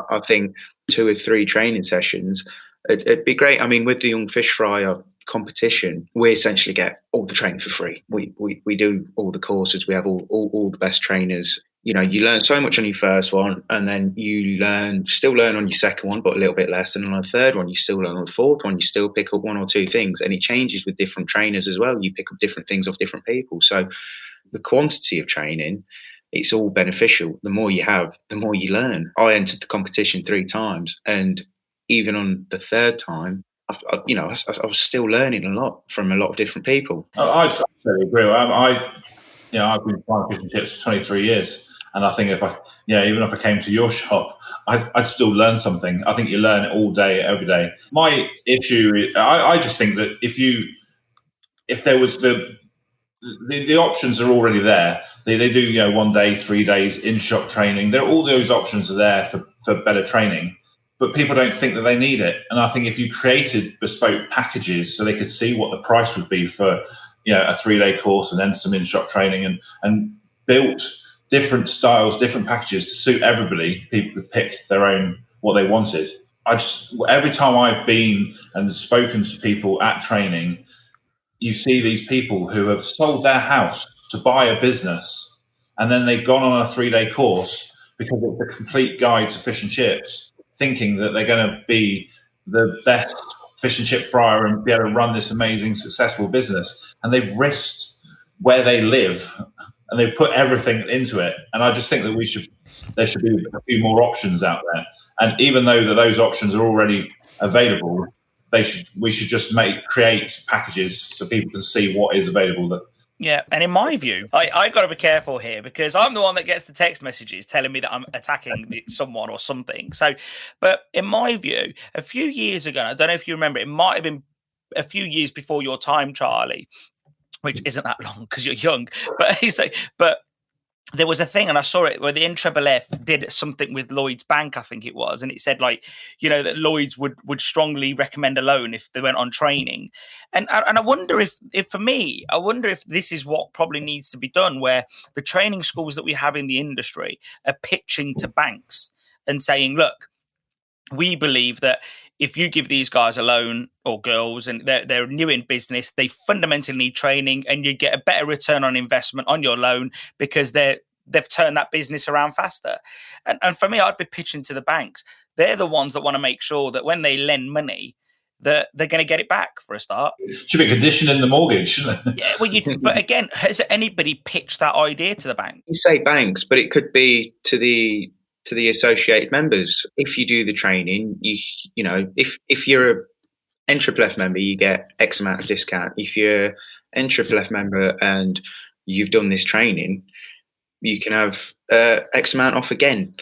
I think 2 or 3 training sessions, it'd be great. I mean, with the young fish fry, I've competition, we essentially get all the training for free. We do all the courses. We have all the best trainers. You know, you learn so much on your first one, and then you still learn on your second one, but a little bit less. And on the third one, you still learn on the fourth one. You still pick up one or two things, and it changes with different trainers as well. You pick up different things off different people. So the quantity of training, it's all beneficial. The more you have, the more you learn. I entered the competition 3 times, and even on the third time, I was still learning a lot from a lot of different people. I totally agree. I've been frying fish and chips for 23 years. And I think even if I came to your shop, I'd still learn something. I think you learn it all day, every day. My issue, I just think that if there was the options are already there. They do 1 day, 3 days in shop training. All those options are there for better training. But people don't think that they need it. And I think if you created bespoke packages so they could see what the price would be for, a 3-day course and then some in-shop training and built different styles, different packages to suit everybody, people could pick their own, what they wanted. Every time I've been and spoken to people at training, you see these people who have sold their house to buy a business, and then they've gone on a 3-day course because it's a complete guide to fish and chips, thinking that they're going to be the best fish and chip fryer and be able to run this amazing, successful business. And they've risked where they live and they've put everything into it. And I just think that there should be a few more options out there. And even though those options are already available, we should just create packages so people can see what is available. Yeah, and in my view, I got to be careful here because I'm the one that gets the text messages telling me that I'm attacking someone or something. So, but in my view, a few years ago, I don't know if you remember, it might have been a few years before your time, Charlie, which isn't that long because you're young. But there was a thing, and I saw it where the NFFF did something with Lloyd's Bank, I think it was, and it said that Lloyd's would strongly recommend a loan if they went on training, and I wonder if this is what probably needs to be done, where the training schools that we have in the industry are pitching to banks and saying, look, we believe that if you give these guys a loan or girls and they're new in business, they fundamentally need training and you get a better return on investment on your loan because they've turned that business around faster. And for me, I'd be pitching to the banks. They're the ones that want to make sure that when they lend money, that they're going to get it back for a start. Should be a condition in the mortgage, shouldn't it? Yeah, but again, has anybody pitched that idea to the bank? You say banks, but it could be to the associated members. If you do the training, if you're a NFFF member, you get X amount of discount. If you're an NFFF member and you've done this training, you can have X amount off again.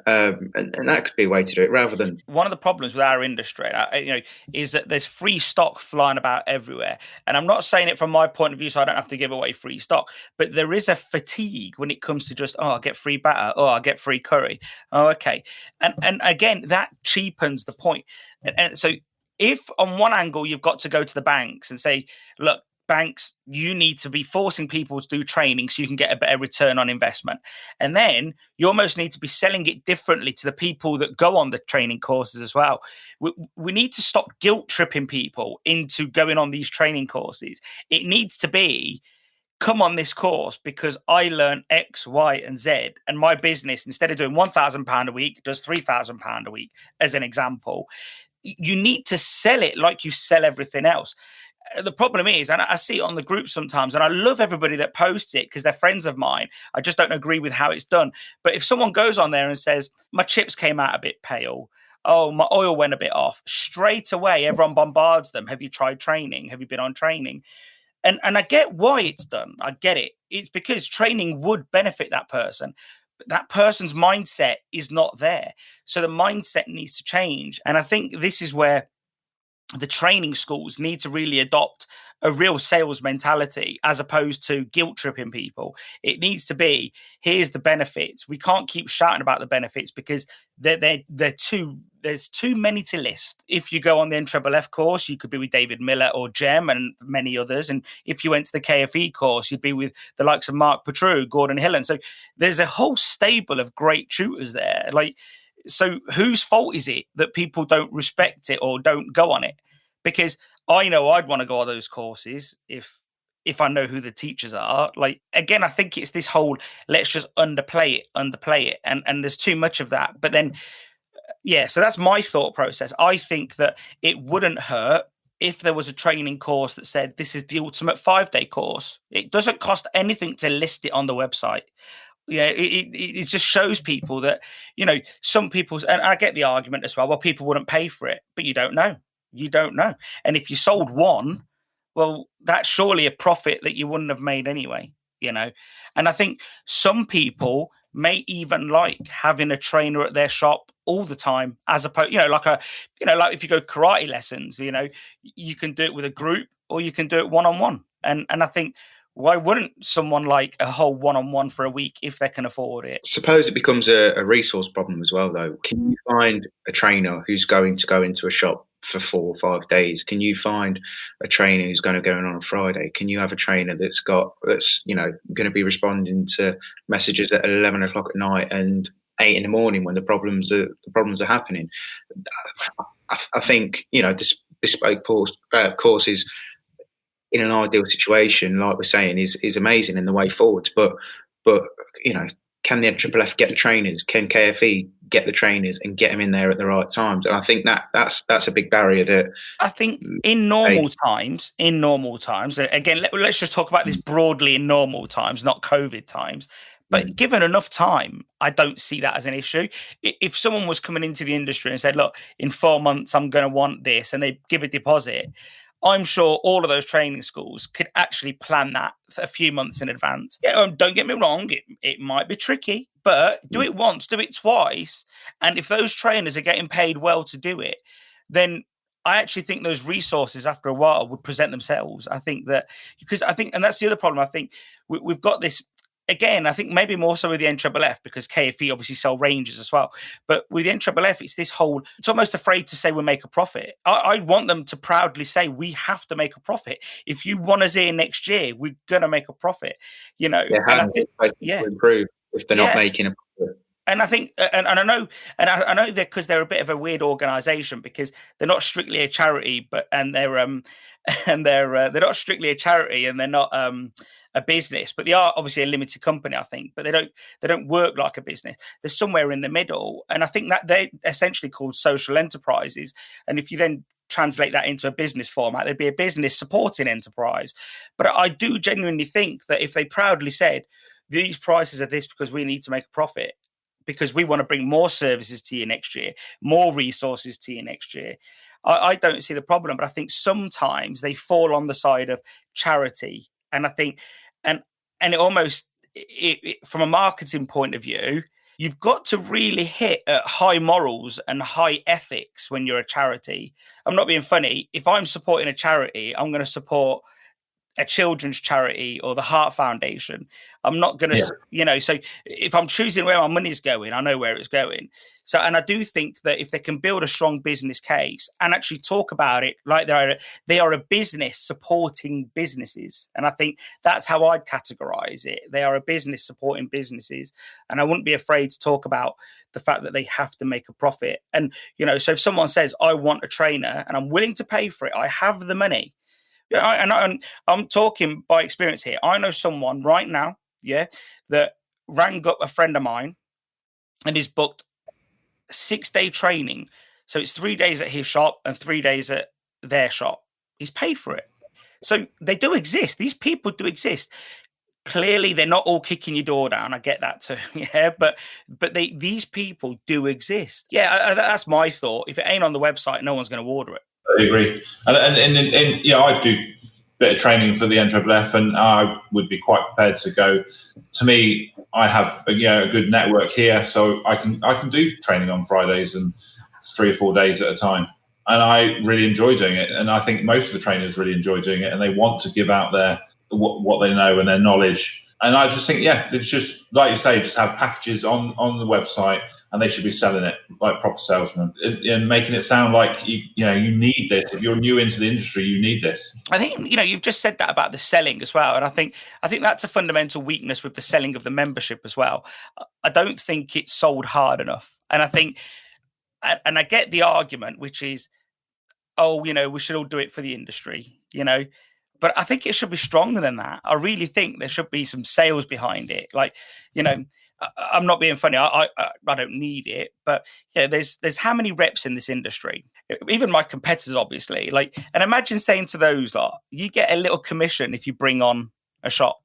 And that could be a way to do it rather than... One of the problems with our industry, is that there's free stock flying about everywhere. And I'm not saying it from my point of view, so I don't have to give away free stock. But there is a fatigue when it comes to just, I'll get free batter. I'll get free curry. Oh, okay. And again, that cheapens the point. And so if on one angle, you've got to go to the banks and say, look, banks, you need to be forcing people to do training so you can get a better return on investment. And then you almost need to be selling it differently to the people that go on the training courses as well. We need to stop guilt tripping people into going on these training courses. It needs to be, come on this course because I learned X, Y, and Z. And my business, instead of doing £1,000 a week, does £3,000 a week, as an example. You need to sell it like you sell everything else. The problem is, and I see it on the group sometimes, and I love everybody that posts it because they're friends of mine. I just don't agree with how it's done. But if someone goes on there and says, my chips came out a bit pale, oh, my oil went a bit off, straight away, everyone bombards them. Have you tried training? Have you been on training? And I get why it's done. I get it. It's because training would benefit that person. But that person's mindset is not there. So the mindset needs to change. And I think this is where the training schools need to really adopt a real sales mentality as opposed to guilt tripping people. It needs to be, here's the benefits. We can't keep shouting about the benefits because there's too many to list. If you go on the NFFF course, you could be with David Miller or Jem and many others. And if you went to the KFE course, you'd be with the likes of Mark Petru, Gordon Hillen. So there's a whole stable of great tutors there. So whose fault is it that people don't respect it or don't go on it? because I know I'd want to go on those courses if I know who the teachers are. Like, again, I think it's this whole, let's just underplay it. And there's too much of that. But then, yeah, so that's my thought process. I think that it wouldn't hurt if there was a training course that said, this is the ultimate 5-day course. It doesn't cost anything to list it on the website. Yeah, it just shows people that, some people, and I get the argument as well, well, people wouldn't pay for it, but you don't know. And if you sold one, well, that's surely a profit that you wouldn't have made anyway, And I think some people may even like having a trainer at their shop all the time, as opposed, like if you go karate lessons, you can do it with a group or you can do it one-on-one. And I think, why wouldn't someone like a whole one-on-one for a week if they can afford it? Suppose it becomes a resource problem as well, though. Can you find a trainer who's going to go into a shop for 4 or 5 days? Can you find a trainer who's going to go in on a Friday? Can you have a trainer that's going to be responding to messages at 11 o'clock at night and 8 in the morning when the problems are happening? I think this bespoke courses, in an ideal situation, like we're saying, is amazing in the way forwards. But can the NFFF get the trainers? Can KFE get the trainers and get them in there at the right times? And I think that's a big barrier. That I think in normal times, again, let's just talk about this broadly in normal times, not COVID times. But given enough time, I don't see that as an issue. If someone was coming into the industry and said, look, in 4 months, I'm going to want this, and they give a deposit, I'm sure all of those training schools could actually plan that a few months in advance. Yeah, don't get me wrong, it might be tricky, but do it once, do it twice. And if those trainers are getting paid well to do it, then I actually think those resources after a while would present themselves. I think that, and that's the other problem. I think we've got this. Again, I think maybe more so with the NFFF, because KFE obviously sell ranges as well. But with the NFFF, it's this whole, it's almost afraid to say we make a profit. I want them to proudly say we have to make a profit. If you want us here next year, we're going to make a profit. And I think, improve if they're not making a profit. And I think, and I know that because they're a bit of a weird organisation, because they're not strictly a charity, they're not strictly a charity, and they're not a business, but they are obviously a limited company, I think. But they don't work like a business. They're somewhere in the middle, and I think that they're essentially called social enterprises. And if you then translate that into a business format, there'd be a business supporting enterprise. But I do genuinely think that if they proudly said, these prices are this because we need to make a profit, because we want to bring more services to you next year, more resources to you next year, I don't see the problem. But I think sometimes they fall on the side of charity. And I think, and it almost, from a marketing point of view, you've got to really hit at high morals and high ethics when you're a charity. I'm not being funny. If I'm supporting a charity, I'm going to support a children's charity or the Heart Foundation. I'm not going to, so if I'm choosing where my money's going, I know where it's going. So, and I do think that if they can build a strong business case and actually talk about it like they are a business supporting businesses. And I think that's how I'd categorize it. They are a business supporting businesses. And I wouldn't be afraid to talk about the fact that they have to make a profit. And, so if someone says, I want a trainer and I'm willing to pay for it, I have the money. And I'm talking by experience here. I know someone right now, that rang up a friend of mine and is booked 6-day training. So it's 3 days at his shop and 3 days at their shop. He's paid for it. So they do exist. These people do exist. Clearly, they're not all kicking your door down. I get that too. But these people do exist. That's my thought. If it ain't on the website, no one's going to order it. I agree, and I do a bit of training for the NFFF, and I would be quite prepared to go. To me, I have a good network here, so I can do training on Fridays and 3 or 4 days at a time, and I really enjoy doing it. And I think most of the trainers really enjoy doing it, and they want to give out what they know and their knowledge. And I just think, it's just like you say, just have packages on the website. And they should be selling it like proper salesmen and making it sound like you need this. If you're new into the industry, you need this. I think you've just said that about the selling as well, and I think that's a fundamental weakness with the selling of the membership as well. I don't think it's sold hard enough, and I think, and I get the argument, which is oh, we should all do it for the industry, But I think it should be stronger than that. I really think there should be some sales behind it. Like, I'm not being funny. I don't need it, but there's how many reps in this industry? Even my competitors, obviously. Like, and imagine saying to those lot, you get a little commission if you bring on a shop.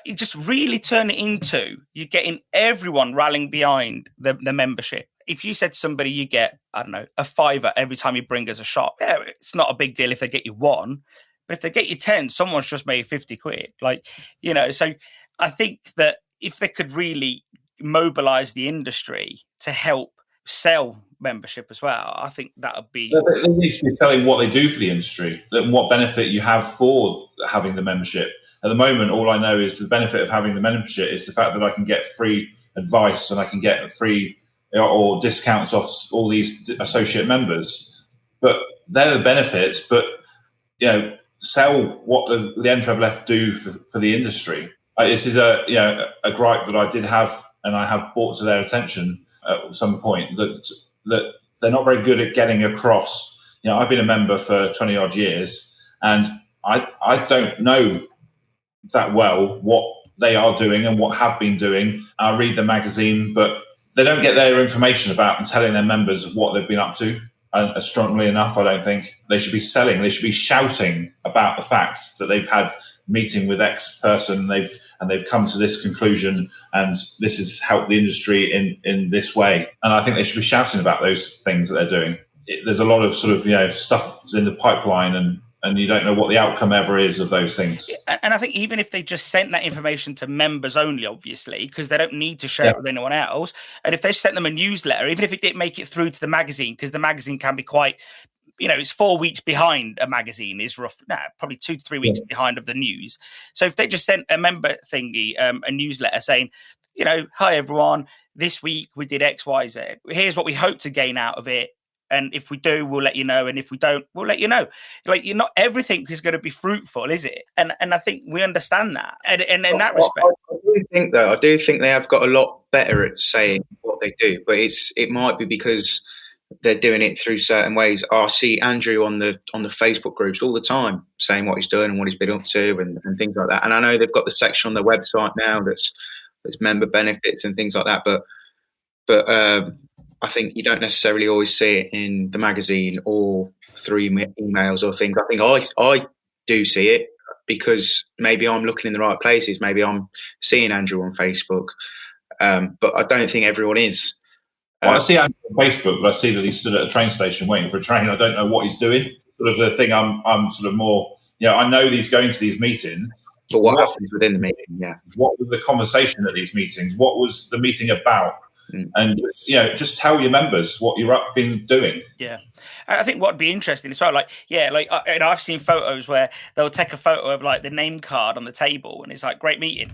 You just really turn it into you're getting everyone rallying behind the membership. If you said to somebody, you get, I don't know, a $5 every time you bring us a shop. Yeah, it's not a big deal if they get you 1. But if they get you 10, someone's just made 50 quid. Like, so I think that if they could really mobilize the industry to help sell membership as well, I think that would be... They need to be telling what they do for the industry, what benefit you have for having the membership. At the moment, all I know is the benefit of having the membership is the fact that I can get free advice and I can get free or discounts off all these associate members. But they're the benefits, but, sell what the NFFF do for the industry. This is a gripe that I did have, and I have brought to their attention at some point that they're not very good at getting across. I've been a member for 20 odd years, and I don't know that well what they are doing and what have been doing. I read the magazine, but they don't get their information about and telling their members what they've been up to. And strongly enough, I don't think they should be selling. They should be shouting about the fact that they've had meeting with X person, they've come to this conclusion, and this has helped the industry in this way. And I think they should be shouting about those things that they're doing. There's a lot of sort of stuff in the pipeline, and you don't know what the outcome ever is of those things. And I think even if they just sent that information to members only, obviously, because they don't need to share it with anyone else. And if they sent them a newsletter, even if it didn't make it through to the magazine, because the magazine can be quite, it's 4 weeks behind a magazine is rough. Probably 2 to 3 weeks behind of the news. So if they just sent a member thingy, a newsletter saying, hi, everyone, this week we did X, Y, Z. Here's what we hope to gain out of it. And if we do, we'll let you know. And if we don't, we'll let you know. Like, not everything is going to be fruitful, is it? And I think we understand that. And in that respect, I do think they have got a lot better at saying what they do. But it might be because they're doing it through certain ways. I see Andrew on the Facebook groups all the time saying what he's doing and what he's been up to and things like that. And I know they've got the section on their website now that's member benefits and things like that. But I think you don't necessarily always see it in the magazine or through emails or things. I think I do see it because maybe I'm looking in the right places. Maybe I'm seeing Andrew on Facebook, but I don't think everyone is. I see Andrew on Facebook, but I see that he stood at a train station waiting for a train. I don't know what he's doing. Sort of the thing I'm sort of more, I know he's going to these meetings. But what happens within the meeting, What was the conversation at these meetings? What was the meeting about? And just tell your members what you're been doing. Yeah, I think what'd be interesting as well, I've seen photos where they'll take a photo of like the name card on the table, and it's like great meeting.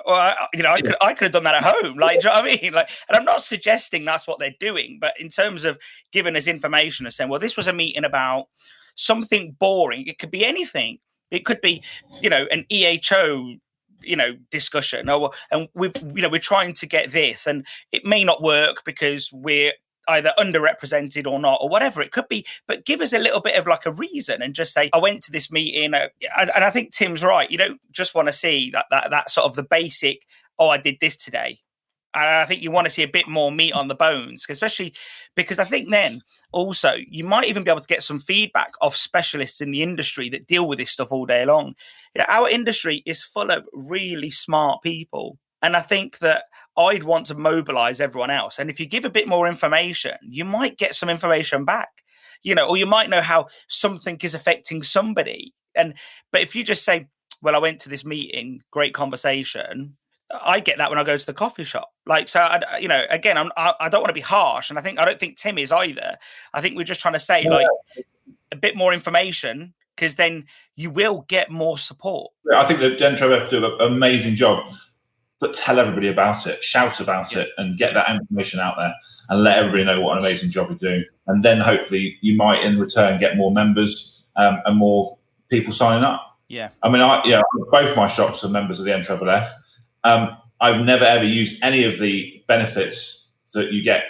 Or I could have done that at home. Like, do you know what I mean? Like, and I'm not suggesting that's what they're doing, but in terms of giving us information and saying, well, this was a meeting about something boring. It could be anything. It could be, an EHO. Discussion, and we're trying to get this, and it may not work because we're either underrepresented or not, or whatever it could be. But give us a little bit of like a reason, and just say, I went to this meeting, and I think Tim's right. You don't just want to see that sort of the basic. Oh, I did this today. And I think you want to see a bit more meat on the bones, especially because I think then also you might even be able to get some feedback of specialists in the industry that deal with this stuff all day long. Our industry is full of really smart people. And I think that I'd want to mobilize everyone else. And if you give a bit more information, you might get some information back, or you might know how something is affecting somebody. But if you just say, well, I went to this meeting, great conversation, I get that when I go to the coffee shop. Like, so, again, I don't want to be harsh. And I don't think Tim is either. I think we're just trying to say, a bit more information, because then you will get more support. I think that NFFF do an amazing job. But tell everybody about it, shout about it, and get that information out there and let everybody know what an amazing job you're doing. And then hopefully you might in return get more members and more people signing up. Yeah. I mean, both my shops are members of the NFFF. I've never ever used any of the benefits that you get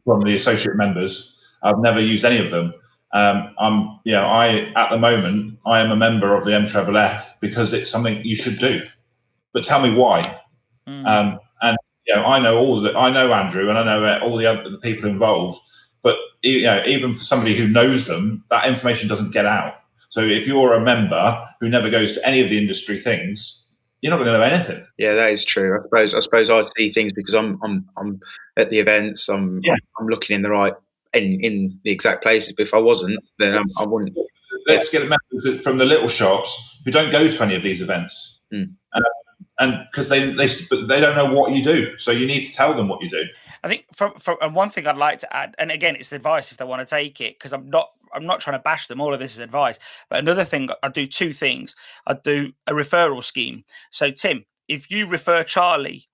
from the associate members. I've never used any of them. At the moment, I am a member of the NFFF because it's something you should do. But tell me why. And I know Andrew, and I know all the people involved. But even for somebody who knows them, that information doesn't get out. So if you're a member who never goes to any of the industry things, you're not going to know anything. Yeah, that is true. I suppose I see things because I'm at the events. I'm looking in the exact places. But if I wasn't, then I wouldn't. Let's get members from the little shops who don't go to any of these events, and because they don't know what you do, so you need to tell them what you do. I think and one thing I'd like to add, and again, it's advice if they want to take it, because I'm not trying to bash them. All of this is advice. But another thing, I do two things. I do a referral scheme. So Tim, if you refer Charlie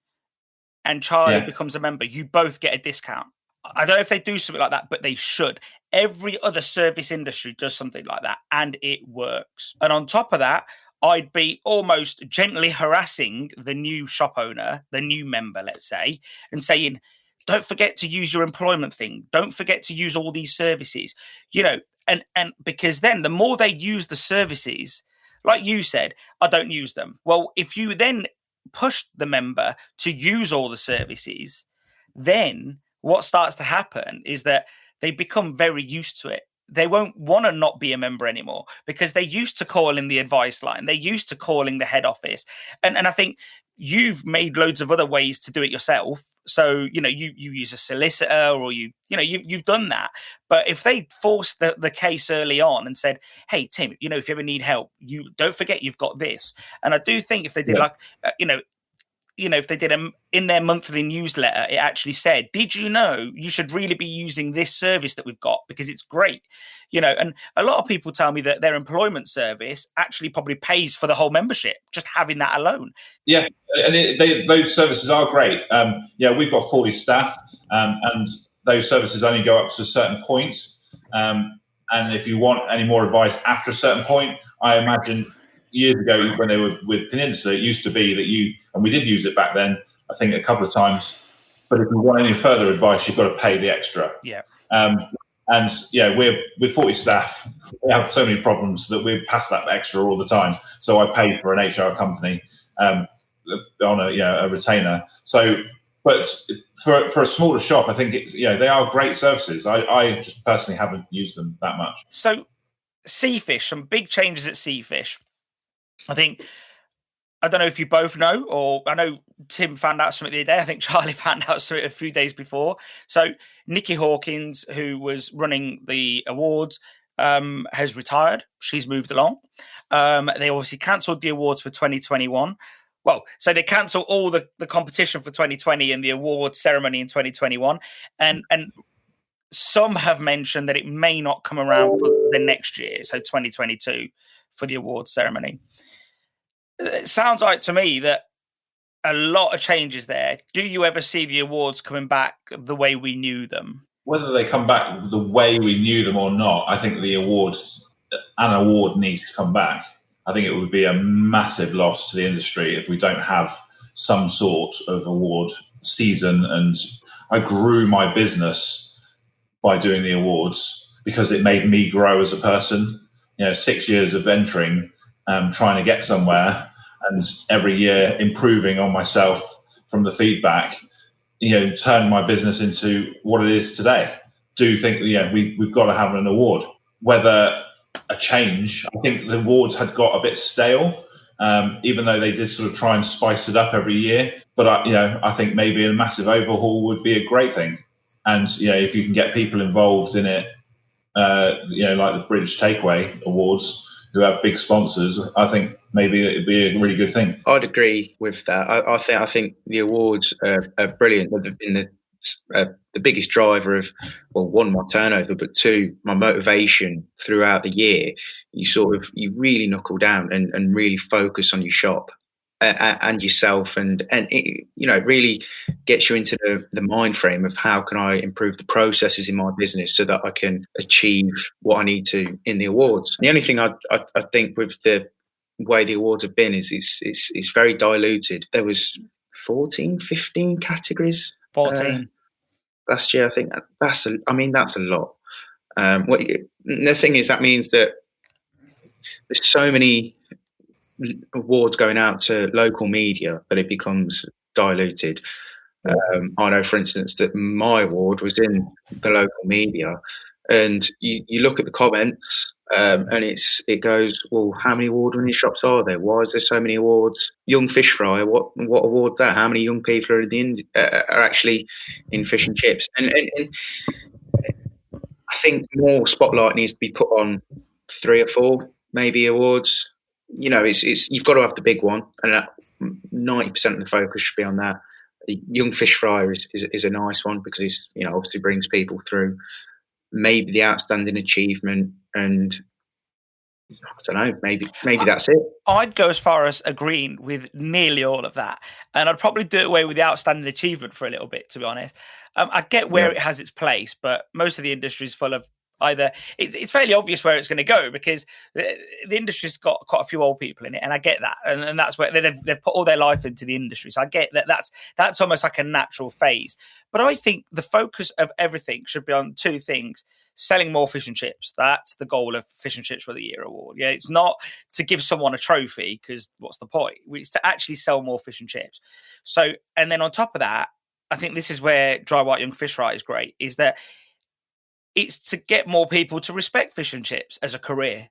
and Charlie becomes a member, you both get a discount. I don't know if they do something like that, but they should. Every other service industry does something like that, and it works. And on top of that, I'd be almost gently harassing the new shop owner, the new member, let's say, and saying, don't forget to use your employment thing. Don't forget to use all these services, and because then the more they use the services, like you said, I don't use them. Well, if you then push the member to use all the services, then what starts to happen is that they become very used to it. They won't want to not be a member anymore because they used to calling the advice line. They used to calling the head office. And I think you've made loads of other ways to do it yourself. So, you use a solicitor or you've done that. But if they forced the case early on and said, hey, Tim, if you ever need help, you don't forget you've got this. And I do think if they did if they did in their monthly newsletter, it actually said, did you know you should really be using this service that we've got because it's great, and a lot of people tell me that their employment service actually probably pays for the whole membership, just having that alone. Yeah, and those services are great. We've got 40 staff, and those services only go up to a certain point. And if you want any more advice after a certain point, I imagine years ago when they were with Peninsula, it used to be that and we did use it back then, I think a couple of times, but if you want any further advice, you've got to pay the extra. Yeah. We're with 40 staff. We have so many problems that we're past that extra all the time. So I pay for an HR company on a retainer. So, but for a smaller shop, I think they are great services. I just personally haven't used them that much. So Seafish, some big changes at Seafish. I don't know if you both know, or I know Tim found out something the other day. I think Charlie found out something a few days before. So Nikki Hawkins, who was running the awards, has retired. She's moved along. They obviously cancelled the awards for 2021. Well, so they cancelled all the competition for 2020 and the awards ceremony in 2021. And some have mentioned that it may not come around for the next year, so 2022, for the awards ceremony. It sounds like to me that a lot of changes there. Do you ever see the awards coming back the way we knew them? Whether they come back the way we knew them or not, I think an award needs to come back. I think it would be a massive loss to the industry if we don't have some sort of award season. And I grew my business by doing the awards because it made me grow as a person. 6 years of entering, trying to get somewhere, and every year improving on myself from the feedback, turned my business into what it is today. Do think, we've got to have an award. Whether a change, I think the awards had got a bit stale, even though they did sort of try and spice it up every year. But I think maybe a massive overhaul would be a great thing. And if you can get people involved in it, like the British Takeaway Awards, who have big sponsors, I think maybe it'd be a really good thing. I'd agree with that. I think the awards are brilliant. They've been the biggest driver of, well, one, my turnover, but two, my motivation throughout the year. You really knuckle down and really focus on your shop and yourself, and it really gets you into the mind frame of how can I improve the processes in my business so that I can achieve what I need to in the awards. The only thing I think with the way the awards have been is it's very diluted. There was 14, 15 categories. 14 last year. I think that's a lot. The thing is, that means that there's so many awards going out to local media that it becomes diluted. I know, for instance, that my award was in the local media, and you look at the comments, and it goes, well, how many award-winning shops are there? Why is there so many awards? Young Fish Fry, what award's that? How many young people are actually in fish and chips? And I think more spotlight needs to be put on 3 or 4 maybe awards. It's you've got to have the big one, and 90% of the focus should be on that. The Young Fish Fryer is a nice one because he's obviously brings people through. Maybe the outstanding achievement, and I don't know, maybe that's it. I'd go as far as agreeing with nearly all of that, and I'd probably do away with the outstanding achievement for a little bit, to be honest. I get where it has its place, but most of the industry is full of either it's fairly obvious where it's going to go because the industry's got quite a few old people in it, and I get that, and that's where they've put all their life into the industry. So I get that that's almost like a natural phase. But I think the focus of everything should be on 2 things: selling more fish and chips. That's the goal of Fish and Chips for the Year award. Yeah, it's not to give someone a trophy because what's the point? It's to actually sell more fish and chips. So, and then on top of that, I think this is where Dry White Young Fish Fry is great, is that it's to get more people to respect fish and chips as a career,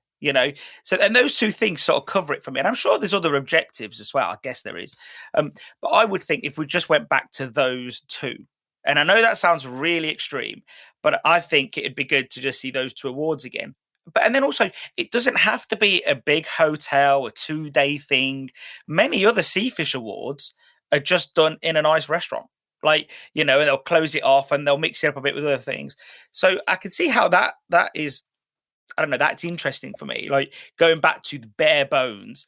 So, and those 2 things sort of cover it for me. And I'm sure there's other objectives as well. I guess there is. But I would think if we just went back to those 2, and I know that sounds really extreme, but I think it'd be good to just see those 2 awards again. And then also, it doesn't have to be a big hotel, a 2-day thing. Many other Seafish Awards are just done in a nice restaurant. And they'll close it off and they'll mix it up a bit with other things. So I can see how that is, I don't know, that's interesting for me. Like going back to the bare bones,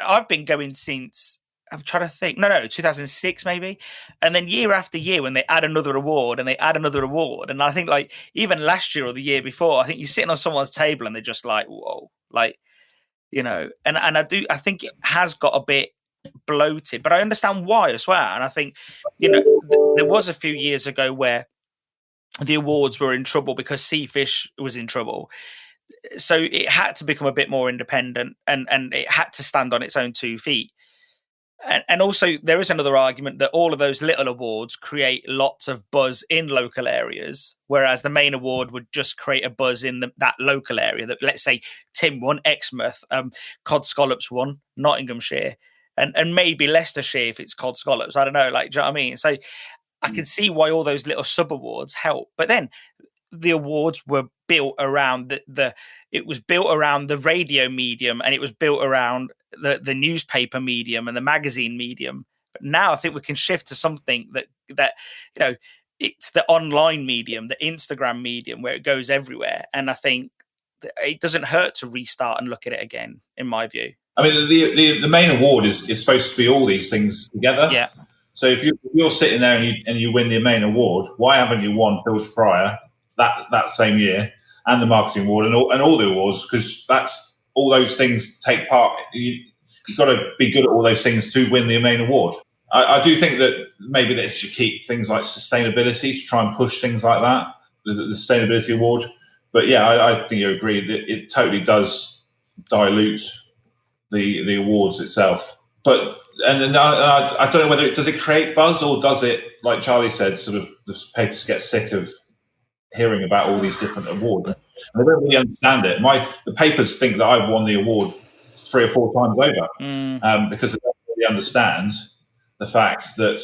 I've been going since, I'm trying to think, 2006 maybe. And then year after year when they add another award and they add another award. And I think like even last year or the year before, I think you're sitting on someone's table and they're just like, whoa, and I think it has got a bit bloated, but I understand why as well. And I think, there was a few years ago where the awards were in trouble because Seafish was in trouble. So it had to become a bit more independent and it had to stand on its own 2 feet. And also there is another argument that all of those little awards create lots of buzz in local areas, whereas the main award would just create a buzz in that local area. That, let's say Tim won Exmouth, Cod Scallops won Nottinghamshire, and maybe Leicestershire if it's Cod Scallops. I don't know, do you know what I mean? So I can see why all those little sub-awards help. But then the awards were built around it was built around the radio medium, and it was built around the newspaper medium and the magazine medium. But now I think we can shift to something that it's the online medium, the Instagram medium, where it goes everywhere. And I think it doesn't hurt to restart and look at it again, in my view. I mean, the main award is supposed to be all these things together. Yeah. So if you're sitting there and you win the main award, why haven't you won Field Fryer that same year and the marketing award and all the awards? Because that's all those things take part. You've got to be good at all those things to win the main award. I do think that maybe they should keep things like sustainability to try and push things like that, the sustainability award. But yeah, I think you agree that it totally does dilute the awards itself. But I don't know whether does it create buzz or does it, like Charlie said, sort of the papers get sick of hearing about all these different awards. And they don't really understand it. The papers think that I've won the award 3 or 4 times over because they don't really understand the fact that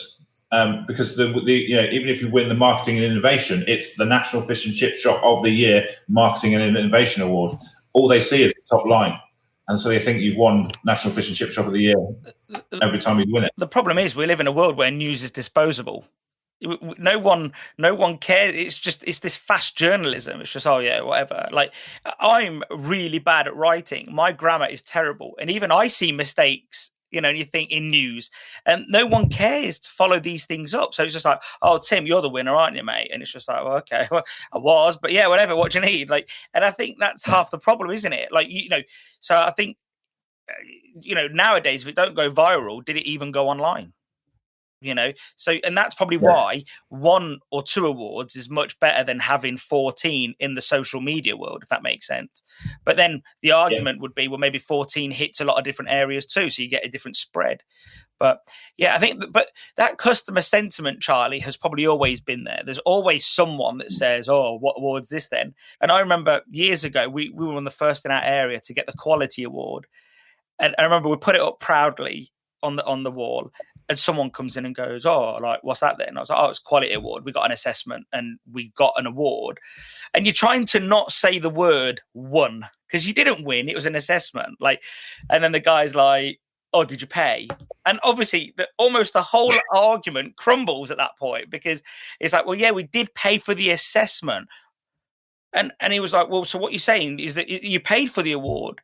because even if you win the marketing and innovation, it's the National Fish and Chip Shop of the Year Marketing and Innovation Award. All they see is the top line. And so they think you've won National Fish and Chip Shop of the Year every time you win it. The problem is we live in a world where news is disposable. No one cares. It's this fast journalism. It's just, oh yeah, whatever. Like, I'm really bad at writing. My grammar is terrible. And even I see mistakes, and you think in news, and no one cares to follow these things up. So it's just like, oh, Tim, you're the winner, aren't you, mate? And it's just like, well, okay, well, I was, but yeah, whatever, what do you need? Like, and I think that's half the problem, isn't it? Like, so I think, nowadays, if it don't go viral, did it even go online? So, and that's probably why 1 or 2 awards is much better than having 14 in the social media world, if that makes sense. But then the argument would be, well, maybe 14 hits a lot of different areas too, so you get a different spread. But I think that customer sentiment, Charlie, has probably always been there. There's always someone that says, oh, what award's this then? And I remember years ago, we were one of the first in our area to get the quality award. And I remember we put it up proudly on the wall, and someone comes in and goes, oh, like, what's that then? And I was like, oh, it's quality award. We got an assessment and we got an award. And you're trying to not say the word won, because you didn't win. It was an assessment. And then the guy's like, oh, did you pay? And obviously almost the whole argument crumbles at that point, because it's like, well, yeah, we did pay for the assessment. And he was like, well, so what you're saying is that you paid for the award.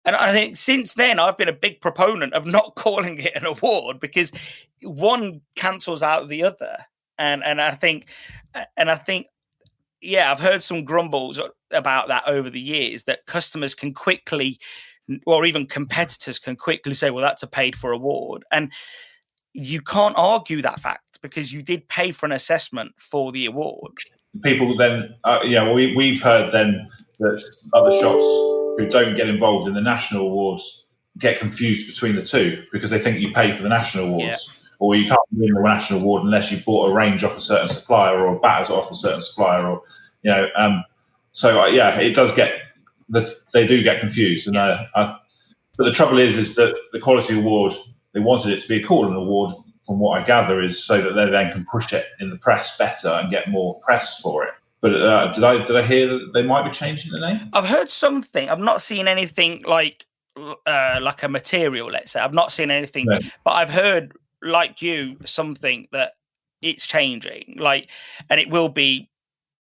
And I think since then, I've been a big proponent of not calling it an award, because one cancels out the other. And I think, yeah, I've heard some grumbles about that over the years, that customers can quickly, or even competitors can quickly say, well, that's a paid for award. And you can't argue that fact, because you did pay for an assessment for the award. People then, we've heard then that other shops who don't get involved in the national awards get confused between the two, because they think you pay for the national awards, or you can't win the national award unless you bought a range off a certain supplier or batters off a certain supplier, or it does get they do get confused. And but the trouble is that the quality award, they wanted it to be called an award, from what I gather, is so that they then can push it in the press better and get more press for it. But did I hear that they might be changing the name? I've heard something. I've not seen anything like a material, let's say. I've not seen anything, but I've heard, like you, something that it's changing. And it will be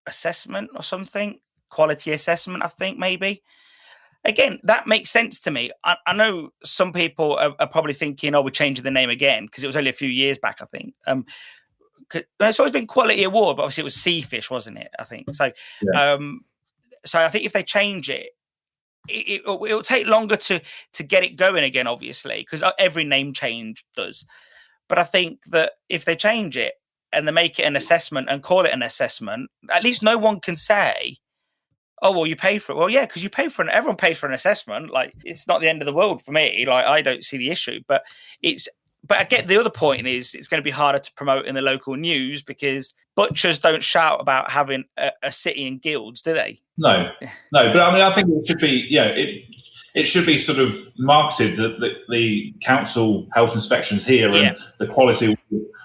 assessment or something, quality assessment, I think, maybe. Again, that makes sense to me. I know some people are probably thinking, oh, we're changing the name again, because it was only a few years back, I think. It's always been quality award, but obviously it was Seafish, wasn't it? I think so. So I think if they change it, it'll take longer to get it going again, obviously, because every name change does. But I think that if they change it and they make it an assessment and call it an assessment, at least no one can say, oh, well, you pay for it. Well, yeah, because you pay for everyone pays for an assessment. It's not the end of the world for me. I don't see the issue, but I get the other point is it's going to be harder to promote in the local news, because butchers don't shout about having a city and guilds, do they? No. But I mean, I think it should be, it should be sort of marketed that the council health inspections here and the quality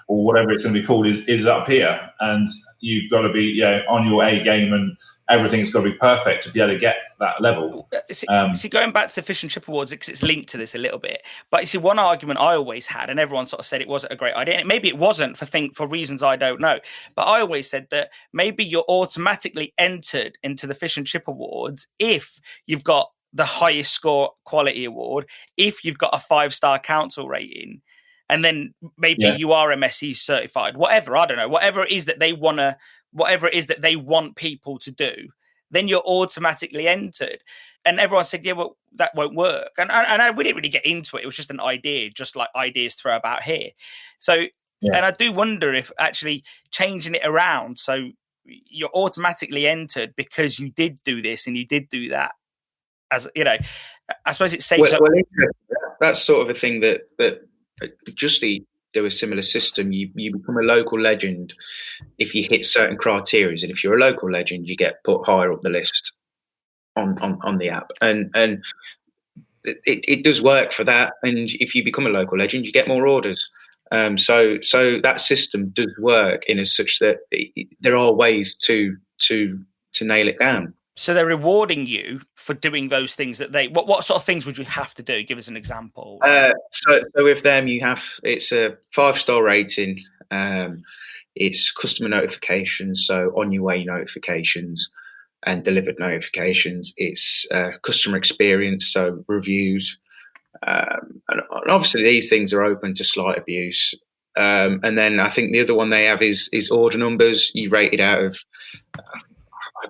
or whatever it's going to be called is up here, and you've got to be on your A game, and everything's got to be perfect to be able to get that level. See, going back to the Fish and Chip Awards, because it's linked to this a little bit, but you see, one argument I always had, and everyone sort of said it wasn't a great idea, and maybe it wasn't for reasons I don't know, but I always said that maybe you're automatically entered into the Fish and Chip Awards if you've got the highest score quality award, if you've got a 5-star council rating, and then maybe you are MSC certified, whatever, I don't know, whatever it is that they want people to do, then you're automatically entered. And everyone said, yeah, well, that won't work. And we didn't really get into it. It was just an idea, just like ideas throw about here. So, and I do wonder if actually changing it around, so you're automatically entered because you did do this and you did do that. As I suppose it saves up. Well, that's sort of a thing that Justy do a similar system. You become a local legend if you hit certain criteria, and if you're a local legend, you get put higher up the list on the app, and it does work for that. And if you become a local legend, you get more orders. So that system does work in as such that there are ways to nail it down. So they're rewarding you for doing those things that what sort of things would you have to do? Give us an example. So with them, it's a 5-star rating. It's customer notifications, so on your way notifications and delivered notifications. It's customer experience, so reviews. And obviously these things are open to slight abuse. And then I think the other one they have is order numbers. You rate it out of...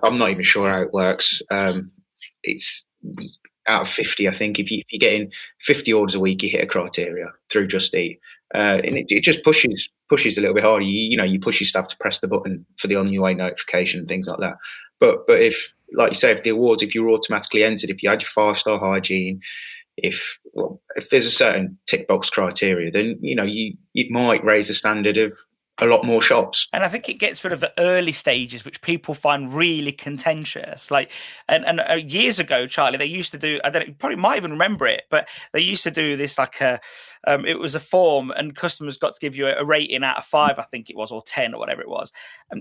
I'm not even sure how it works. It's out of 50, I think. If you're getting 50 orders a week, you hit a criteria through Just Eat. and it just pushes a little bit harder. You push your staff to press the button for the on your way notification and things like that. But if, like you say, if the awards, if you're automatically entered, if you had your 5-star hygiene, if there's a certain tick box criteria, then you might raise the standard of a lot more shops. And I think it gets rid of the early stages, which people find really contentious. Like, and years ago, Charlie, they used to do, I don't know, you probably might even remember it, but they used to do this like it was a form, and customers got to give you a rating out of 5, I think it was, or 10 or whatever it was.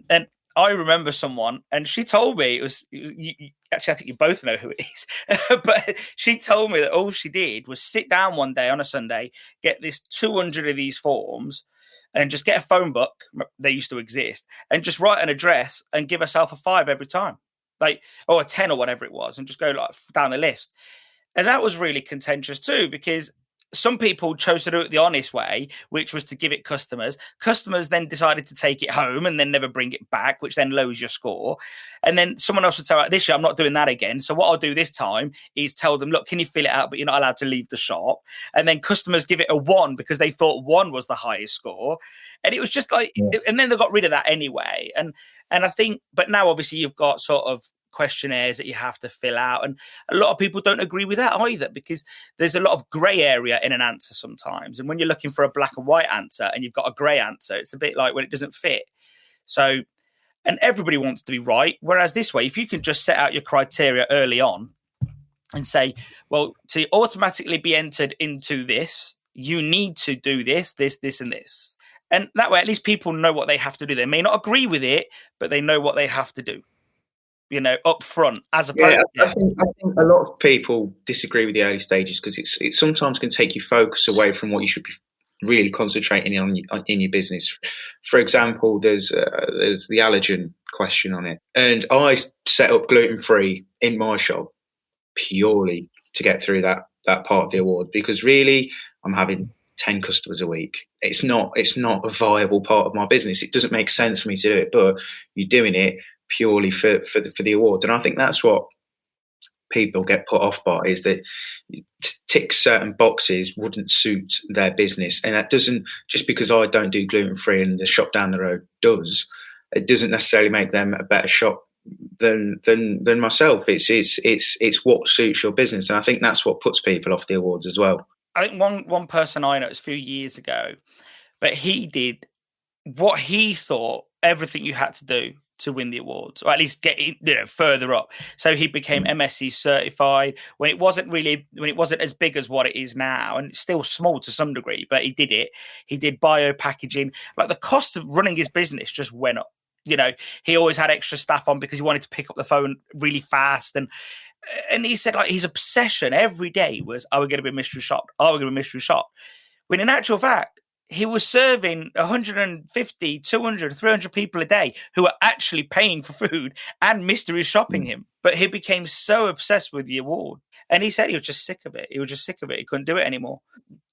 And I remember someone, and she told me actually, I think you both know who it is, but she told me that all she did was sit down one day on a Sunday, get this 200 of these forms, and just get a phone book, they used to exist, and just write an address and give herself a 5 every time, or a 10 or whatever it was, and just go down the list. And that was really contentious too, because some people chose to do it the honest way, which was to give it customers. Customers then decided to take it home and then never bring it back, which then lowers your score. And then someone else would say, this year, I'm not doing that again. So what I'll do this time is tell them, look, can you fill it out? But you're not allowed to leave the shop. And then customers give it a 1 because they thought 1 was the highest score. And it was just and then they got rid of that anyway. And I think, but now obviously you've got sort of questionnaires that you have to fill out, and a lot of people don't agree with that either, because there's a lot of grey area in an answer sometimes, and when you're looking for a black and white answer and you've got a grey answer, it's a bit like when it doesn't fit. So, and everybody wants to be right, whereas this way, if you can just set out your criteria early on and say, well, to automatically be entered into this, you need to do this and this, and that way at least people know what they have to do. They may not agree with it, but they know what they have to do, up front, as opposed. I think a lot of people disagree with the early stages because it sometimes can take your focus away from what you should be really concentrating on in your business. For example, there's the allergen question on it, and I set up gluten-free in my shop purely to get through that part of the award, because really I'm having 10 customers a week. It's not a viable part of my business. It doesn't make sense for me to do it, but you're doing it purely for the award. And I think that's what people get put off by, is that tick certain boxes wouldn't suit their business. And that doesn't, just because I don't do gluten-free and the shop down the road does, it doesn't necessarily make them a better shop than myself. It's what suits your business. And I think that's what puts people off the awards as well. I think one person I know, a few years ago, but he did what he thought everything you had to do to win the awards, or at least get further up. So he became MSc certified when it wasn't as big as what it is now, and it's still small to some degree, but he did it. He did bio packaging. Like, the cost of running his business just went up. He always had extra staff on because he wanted to pick up the phone really fast. And he said, like, his obsession every day was, are we going to be a mystery shop? Are we going to be a mystery shop? When in actual fact, he was serving 150, 200, 300 people a day who were actually paying for food and mystery shopping him. But he became so obsessed with the award. And he said he was just sick of it. He couldn't do it anymore.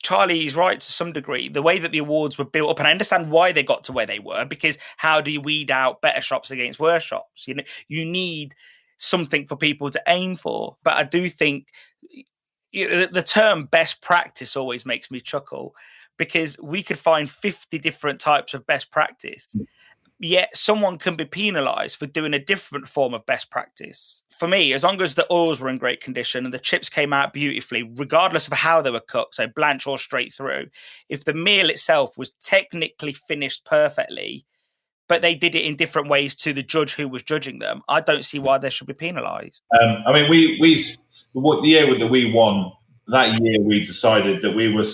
Charlie is right to some degree. The way that the awards were built up, and I understand why they got to where they were, because how do you weed out better shops against worse shops? You need something for people to aim for. But I do think the term best practice always makes me chuckle, because we could find 50 different types of best practice, yet someone can be penalised for doing a different form of best practice. For me, as long as the oils were in great condition and the chips came out beautifully, regardless of how they were cooked, so blanch or straight through, if the meal itself was technically finished perfectly, but they did it in different ways to the judge who was judging them, I don't see why they should be penalised. I mean, the year that we won, that year we decided that we were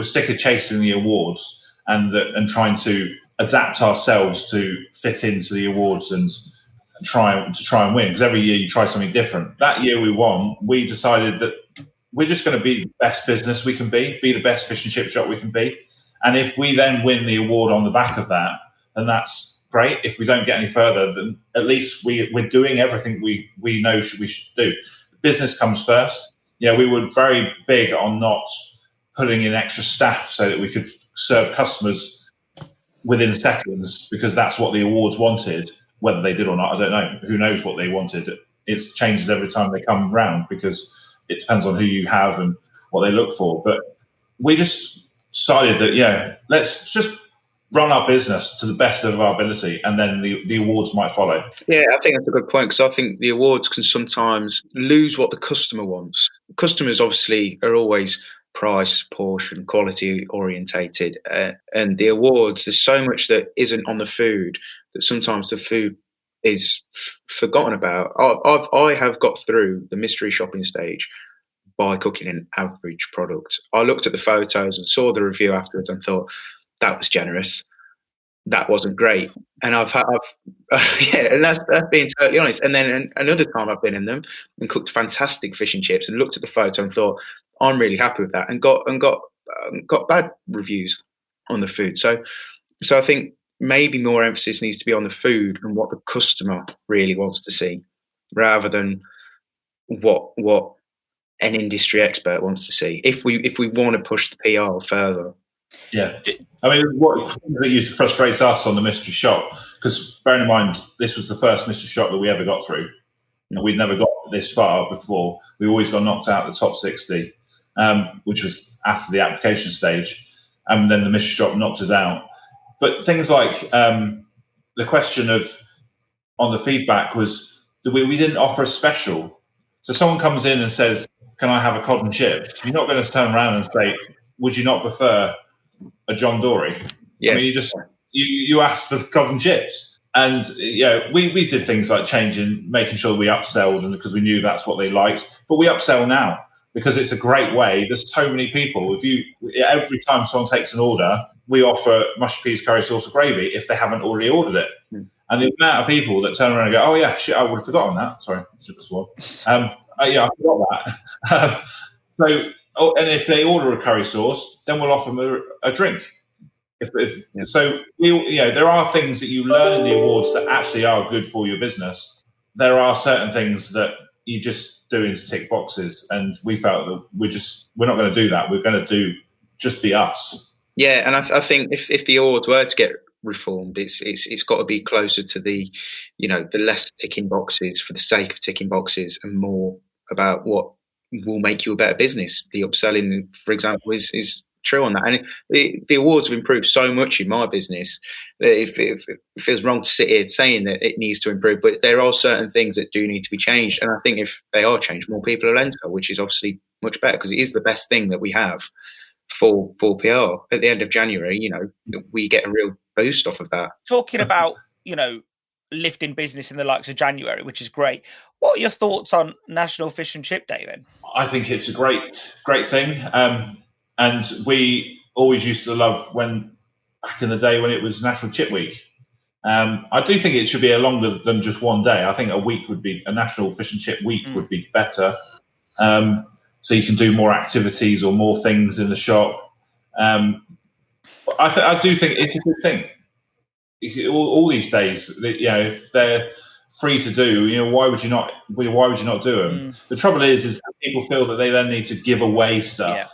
sick of chasing the awards and trying to adapt ourselves to fit into the awards and try and win, because every year you try something different. That year we won, we decided that we're just going to be the best business we can be the best fish and chip shop we can be. And if we then win the award on the back of that, then that's great. If we don't get any further, then at least we're doing everything we know we should do. Business comes first. We were very big on not putting in extra staff so that we could serve customers within seconds, because that's what the awards wanted. Whether they did or not, I don't know. Who knows what they wanted? It changes every time they come round, because it depends on who you have and what they look for. But we just decided that, let's just run our business to the best of our ability, and then the awards might follow. Yeah, I think that's a good point, because I think the awards can sometimes lose what the customer wants. Customers obviously are always price, portion, quality orientated, and the awards, there's so much that isn't on the food that sometimes the food is forgotten about. I have got through the mystery shopping stage by cooking an average product. I looked at the photos and saw the review afterwards and thought, that was generous. That wasn't great. And and that's being totally honest. And then another time I've been in them and cooked fantastic fish and chips and looked at the photo and thought, I'm really happy with that, and got bad reviews on the food. So I think maybe more emphasis needs to be on the food and what the customer really wants to see, rather than what an industry expert wants to see. If we want to push the PR further. Yeah, I mean, what that used to frustrate us on the mystery shop, because bearing in mind this was the first mystery shop that we ever got through, and we'd never got this far before. We always got knocked out of the top 60, which was after the application stage, and then the mystery shop knocked us out. But things like the question of on the feedback was that we didn't offer a special. So someone comes in and says, "Can I have a cod and chips?" You're not going to turn around and say, "Would you not prefer a John Dory?" Yeah. I mean, you asked for the cod and chips, and we did things like making sure we upselled, and because we knew that's what they liked. But we upsell now because it's a great way. There's so many people. Every time someone takes an order, we offer mushy peas, curry sauce, or gravy if they haven't already ordered it. And the amount of people that turn around and go, "Oh yeah, shit, I would have forgotten that. Sorry, super swore. I forgot that." And if they order a curry sauce, then we'll offer them a drink. So there are things that you learn in the awards that actually are good for your business. There are certain things that you just doing to tick boxes, and we felt that we're not going to do that. We're going to just be us. Yeah, and I think if the awards were to get reformed, it's got to be closer to the less ticking boxes for the sake of ticking boxes, and more about what will make you a better business. The upselling, for example, is true on that. And the awards have improved so much in my business that it feels wrong to sit here saying that it needs to improve, but there are certain things that do need to be changed. And I think if they are changed, more people will enter, which is obviously much better, because it is the best thing that we have for PR. At the end of January, we get a real boost off of that. Talking about, lifting business in the likes of January, which is great. What are your thoughts on National Fish and Chip Day then? I think it's a great thing. And we always used to love back in the day when it was National Chip Week. I do think it should be longer than just one day. I think a National Fish and Chip Week would be better. So you can do more activities or more things in the shop. But I do think it's a good thing. All these days, if they're free to do, why would you not do them? The trouble is that people feel that they then need to give away stuff.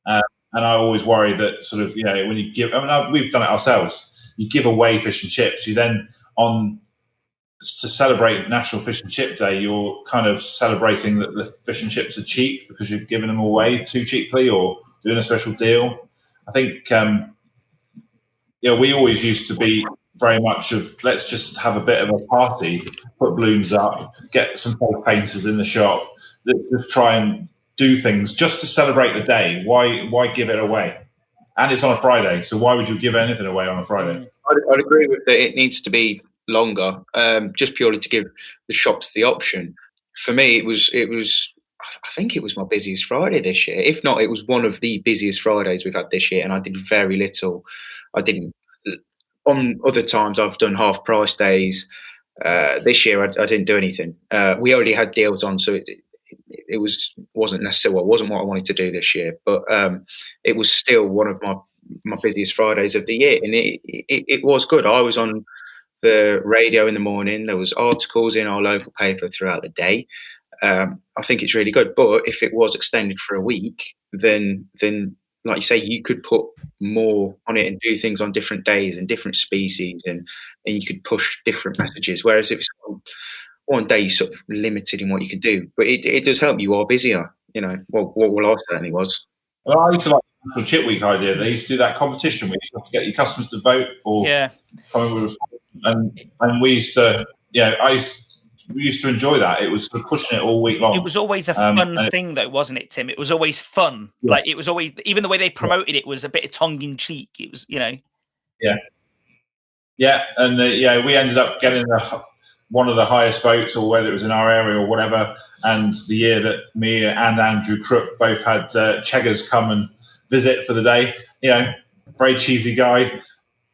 Yeah. And I always worry that sort of, when you give, we've done it ourselves. You give away fish and chips. You then to celebrate National Fish and Chip Day, you're kind of celebrating that the fish and chips are cheap because you're giving them away too cheaply or doing a special deal. I think, we always used to be very much of, let's just have a bit of a party, put balloons up, get some face painters in the shop, let's just try and do things just to celebrate the day. Why give it away? And it's on a Friday, so why would you give anything away on a Friday? I'd agree with that. It needs to be longer, just purely to give the shops the option. For me, it was. I think it was my busiest Friday this year. If not, it was one of the busiest Fridays we've had this year, and I did very little. I didn't. On other times, I've done half price days. This year, I didn't do anything. We already had deals on, so it wasn't necessarily what I wanted to do this year. But it was still one of my busiest Fridays of the year, and it was good. I was on the radio in the morning. There was articles in our local paper throughout the day. I think it's really good. But if it was extended for a week, then like you say, you could put more on it and do things on different days and different species, and you could push different messages. Whereas if it's one day, you're sort of limited in what you can do. But it does help. You are busier, Well, I certainly was. Well, I used to like National Chip Week idea. They used to do that competition where you used to have to get your customers to vote or and we used to, we used to enjoy that. It was sort of pushing it all week long. It was always a fun thing, though, wasn't it, Tim? It was always fun. Yeah. Like, it was always, even the way they promoted it was a bit of tongue in cheek. It was, Yeah. Yeah. And we ended up getting one of the highest votes, or whether it was in our area or whatever. And the year that me and Andrew Crook both had Cheggers come and visit for the day, very cheesy guy.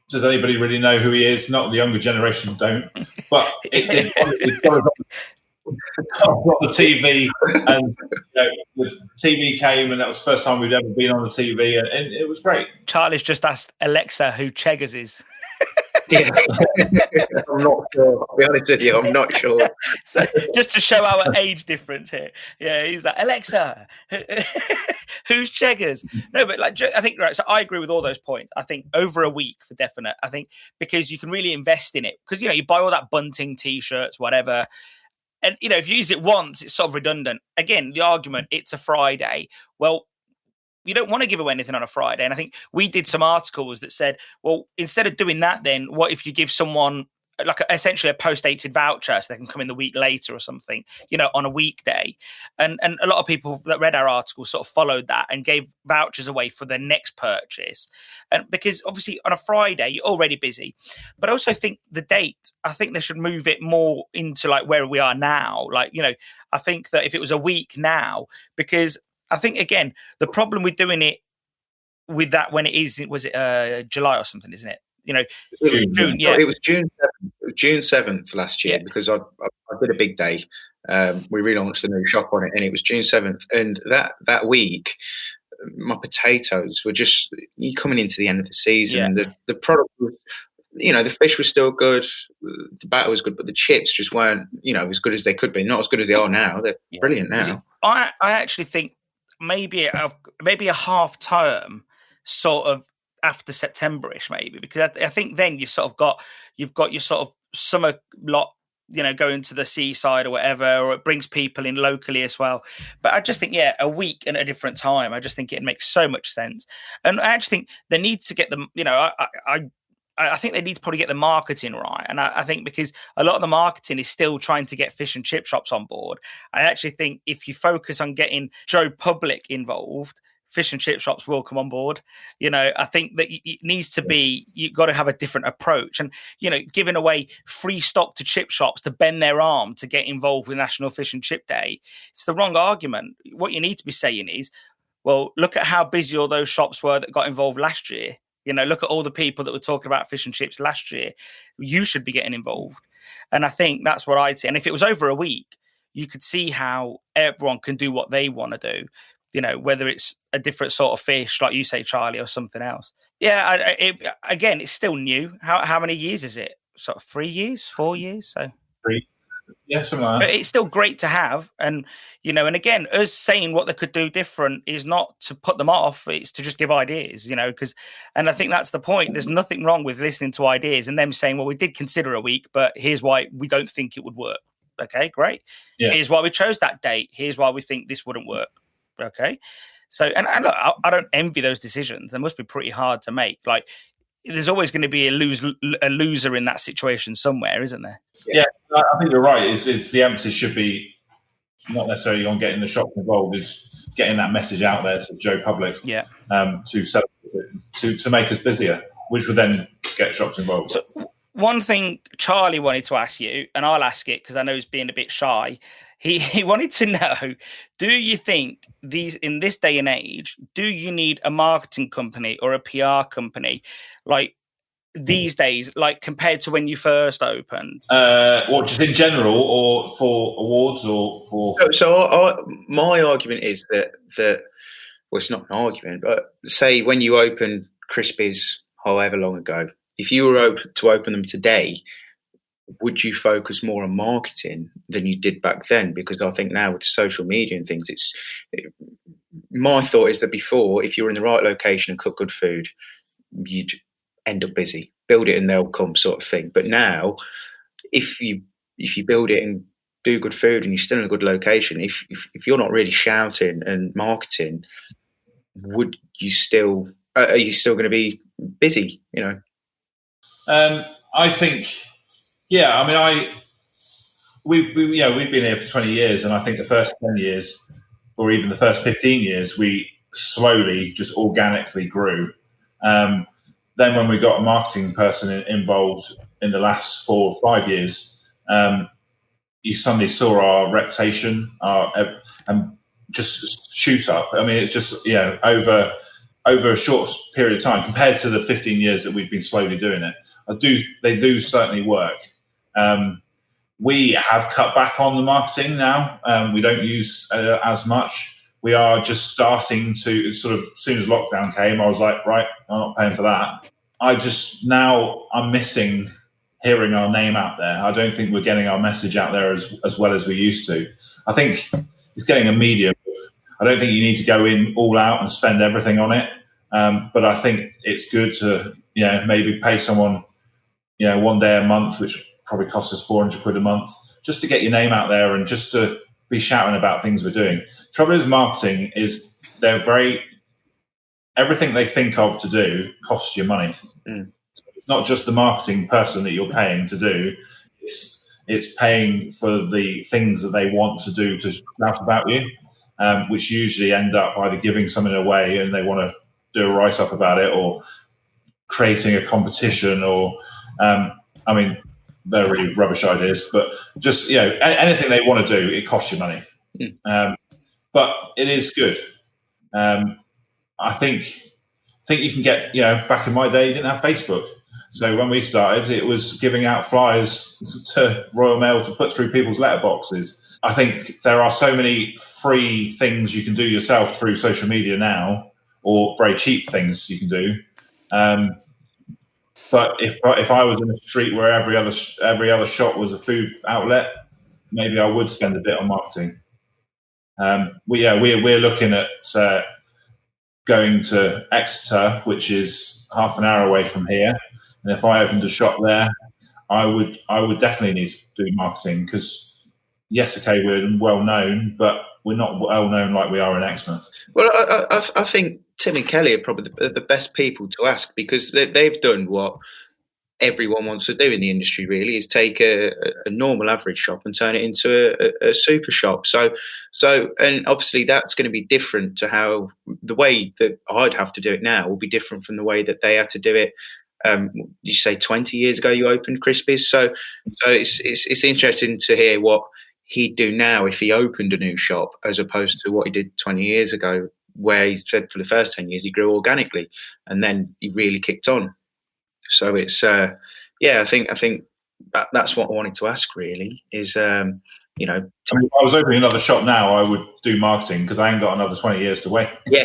Does anybody really know who he is? Not the younger generation don't. But it got on the TV, and the TV came, and that was the first time we'd ever been on the TV, and it was great. Charlie's just asked Alexa who Cheggers is. Yeah. I'm not sure. I'll be honest with you, I'm not sure. So, just to show our age difference here. Yeah, he's like, Alexa, who's Cheggers? No, but I think, right, so I agree with all those points. I think over a week for definite. I think because you can really invest in it. Because, you buy all that bunting, T-shirts, whatever. And, if you use it once, it's sort of redundant. Again, the argument, it's a Friday. Well, you don't want to give away anything on a Friday. And I think we did some articles that said, well, instead of doing that, then what if you give someone essentially a post-dated voucher so they can come in the week later or something, on a weekday. And a lot of people that read our article sort of followed that and gave vouchers away for their next purchase. And because obviously on a Friday, you're already busy. But I also think the date, I think they should move it more into like where we are now. Like, I think that if it was a week now, because I think, again, the problem with doing it with that when was it July or something, isn't it? June. Yeah, it was June 7th last year, because I did a big day. We relaunched the new shop on it, and it was June 7th. And that week, my potatoes were just coming into the end of the season. And the product was, the fish was still good, the batter was good, but the chips just weren't, as good as they could be. Not as good as they are now. They're brilliant now. I actually think maybe a half term sort of after September-ish, maybe, because I think then you've got your sort of summer lot, going to the seaside or whatever, or it brings people in locally as well. But I just think, a week and a different time, I just think it makes so much sense. And I actually think they need to get them, I think they need to probably get the marketing right. And I think because a lot of the marketing is still trying to get fish and chip shops on board, I actually think if you focus on getting Joe Public involved, fish and chip shops will come on board. I think that it needs to be, you've got to have a different approach. And, giving away free stock to chip shops to bend their arm to get involved with National Fish and Chip Day, it's the wrong argument. What you need to be saying is, well, look at how busy all those shops were that got involved last year. Look at all the people that were talking about fish and chips last year. You should be getting involved. And I think that's what I'd say. And if it was over a week, you could see how everyone can do what they want to do, whether it's a different sort of fish, like you say, Charlie, or something else. Yeah, again, it's still new. How many years is it? Sort of 3 years, 4 years? So 3. Yeah, something like that. But it's still great to have. And, and again, us saying what they could do different is not to put them off. It's to just give ideas, and I think that's the point. There's nothing wrong with listening to ideas and them saying, well, we did consider a week, but here's why we don't think it would work. Okay, great. Yeah. Here's why we chose that date. Here's why we think this wouldn't work. Okay. So, and look, I don't envy those decisions. They must be pretty hard to make. Like, there's always going to be a loser in that situation somewhere, isn't there? Yeah, I think you're right. Is the emphasis should be not necessarily on getting the shops involved, is getting that message out there to Joe Public. Yeah. To sell to make us busier, which would then get shops involved. So, one thing Charlie wanted to ask you, and I'll ask it because I know he's being a bit shy. He wanted to know, do you think in this day and age, do you need a marketing company or a PR company like these days, like compared to when you first opened? Or just in general, or for awards, or for? My argument is that well, it's not an argument, but say when you opened Krispies however long ago, if you were to open them today, would you focus more on marketing than you did back then? Because I think now with social media and things, my thought is that before, if you were in the right location and cook good food, you'd end up busy. Build it and they'll come, sort of thing. But now, if you build it and do good food and you're still in a good location, if you're not really shouting and marketing, would you still? Are you still going to be busy? I think, yeah. I mean, we've been here for 20 years, and I think the first 10 years, or even the first 15 years, we slowly, just organically grew. Then when we got a marketing person involved in the last 4 or 5 years, you suddenly saw our reputation and just shoot up. I mean, it's just, over a short period of time compared to the 15 years that we've been slowly doing it. They do certainly work. We have cut back on the marketing now. We don't use as much. We are just starting to sort of, as soon as lockdown came, I was like, right, I'm not paying for that. I'm missing hearing our name out there. I don't think we're getting our message out there as well as we used to. I think it's getting a medium. I don't think you need to go in all out and spend everything on it. But I think it's good to, maybe pay someone, one day a month, which probably costs us 400 quid a month, just to get your name out there and just to be shouting about things we're doing. Trouble is, marketing is everything they think of to do costs you money. So it's not just the marketing person that you're paying to do. It's paying for the things that they want to do to shout about you, which usually end up either giving something away and they want to do a write-up about it, or creating a competition, or very rubbish ideas, but just anything they want to do, it costs you money. But it is good. I think you can get, back in my day, you didn't have Facebook. So when we started, it was giving out flyers to Royal Mail to put through people's letterboxes. I think there are so many free things you can do yourself through social media now, or very cheap things you can do. But if I was in a street where every other shop was a food outlet, maybe I would spend a bit on marketing. We're looking at going to Exeter, which is half an hour away from here. And if I opened a shop there, I would definitely need to do marketing, because yes, okay, we're well known, but we're not well known like we are in Exmouth. Well, I think Tim and Kelly are probably the best people to ask, because they've done what everyone wants to do in the industry, really, is take a normal average shop and turn it into a super shop. So, and obviously that's going to be different to how the way that I'd have to do it now will be different from the way that they had to do it. You say 20 years ago you opened Krispies, so it's interesting to hear what he'd do now if he opened a new shop, as opposed to what he did 20 years ago, where he said for the first 10 years he grew organically and then he really kicked on. So it's I think that's what I wanted to ask, really, is if I was opening another shop now, I would do marketing, because I ain't got another 20 years to wait. Yeah.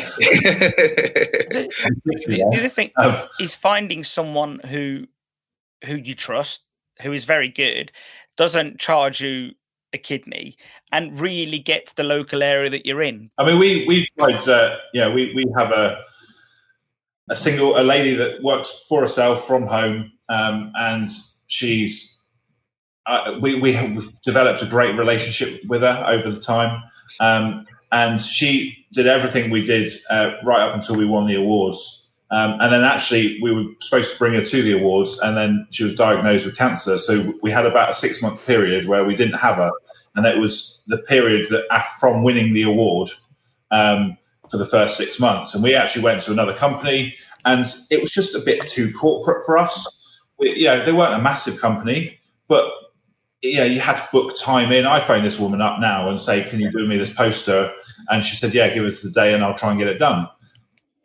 The other thing is finding someone who you trust, who is very good, doesn't charge you a kidney, and really gets the local area that you're in. I mean, we've tried. We have a lady that works for herself from home, and she's. We have developed a great relationship with her over the time, and she did everything we did right up until we won the awards. And then actually we were supposed to bring her to the awards, and then she was diagnosed with cancer. So we had about a 6-month period where we didn't have her. And that was the period that from winning the award for the first 6 months. And we actually went to another company, and it was just a bit too corporate for us. They weren't a massive company, but you had to book time in. I phone this woman up now and say, can you do me this poster? And she said, yeah, give us the day and I'll try and get it done.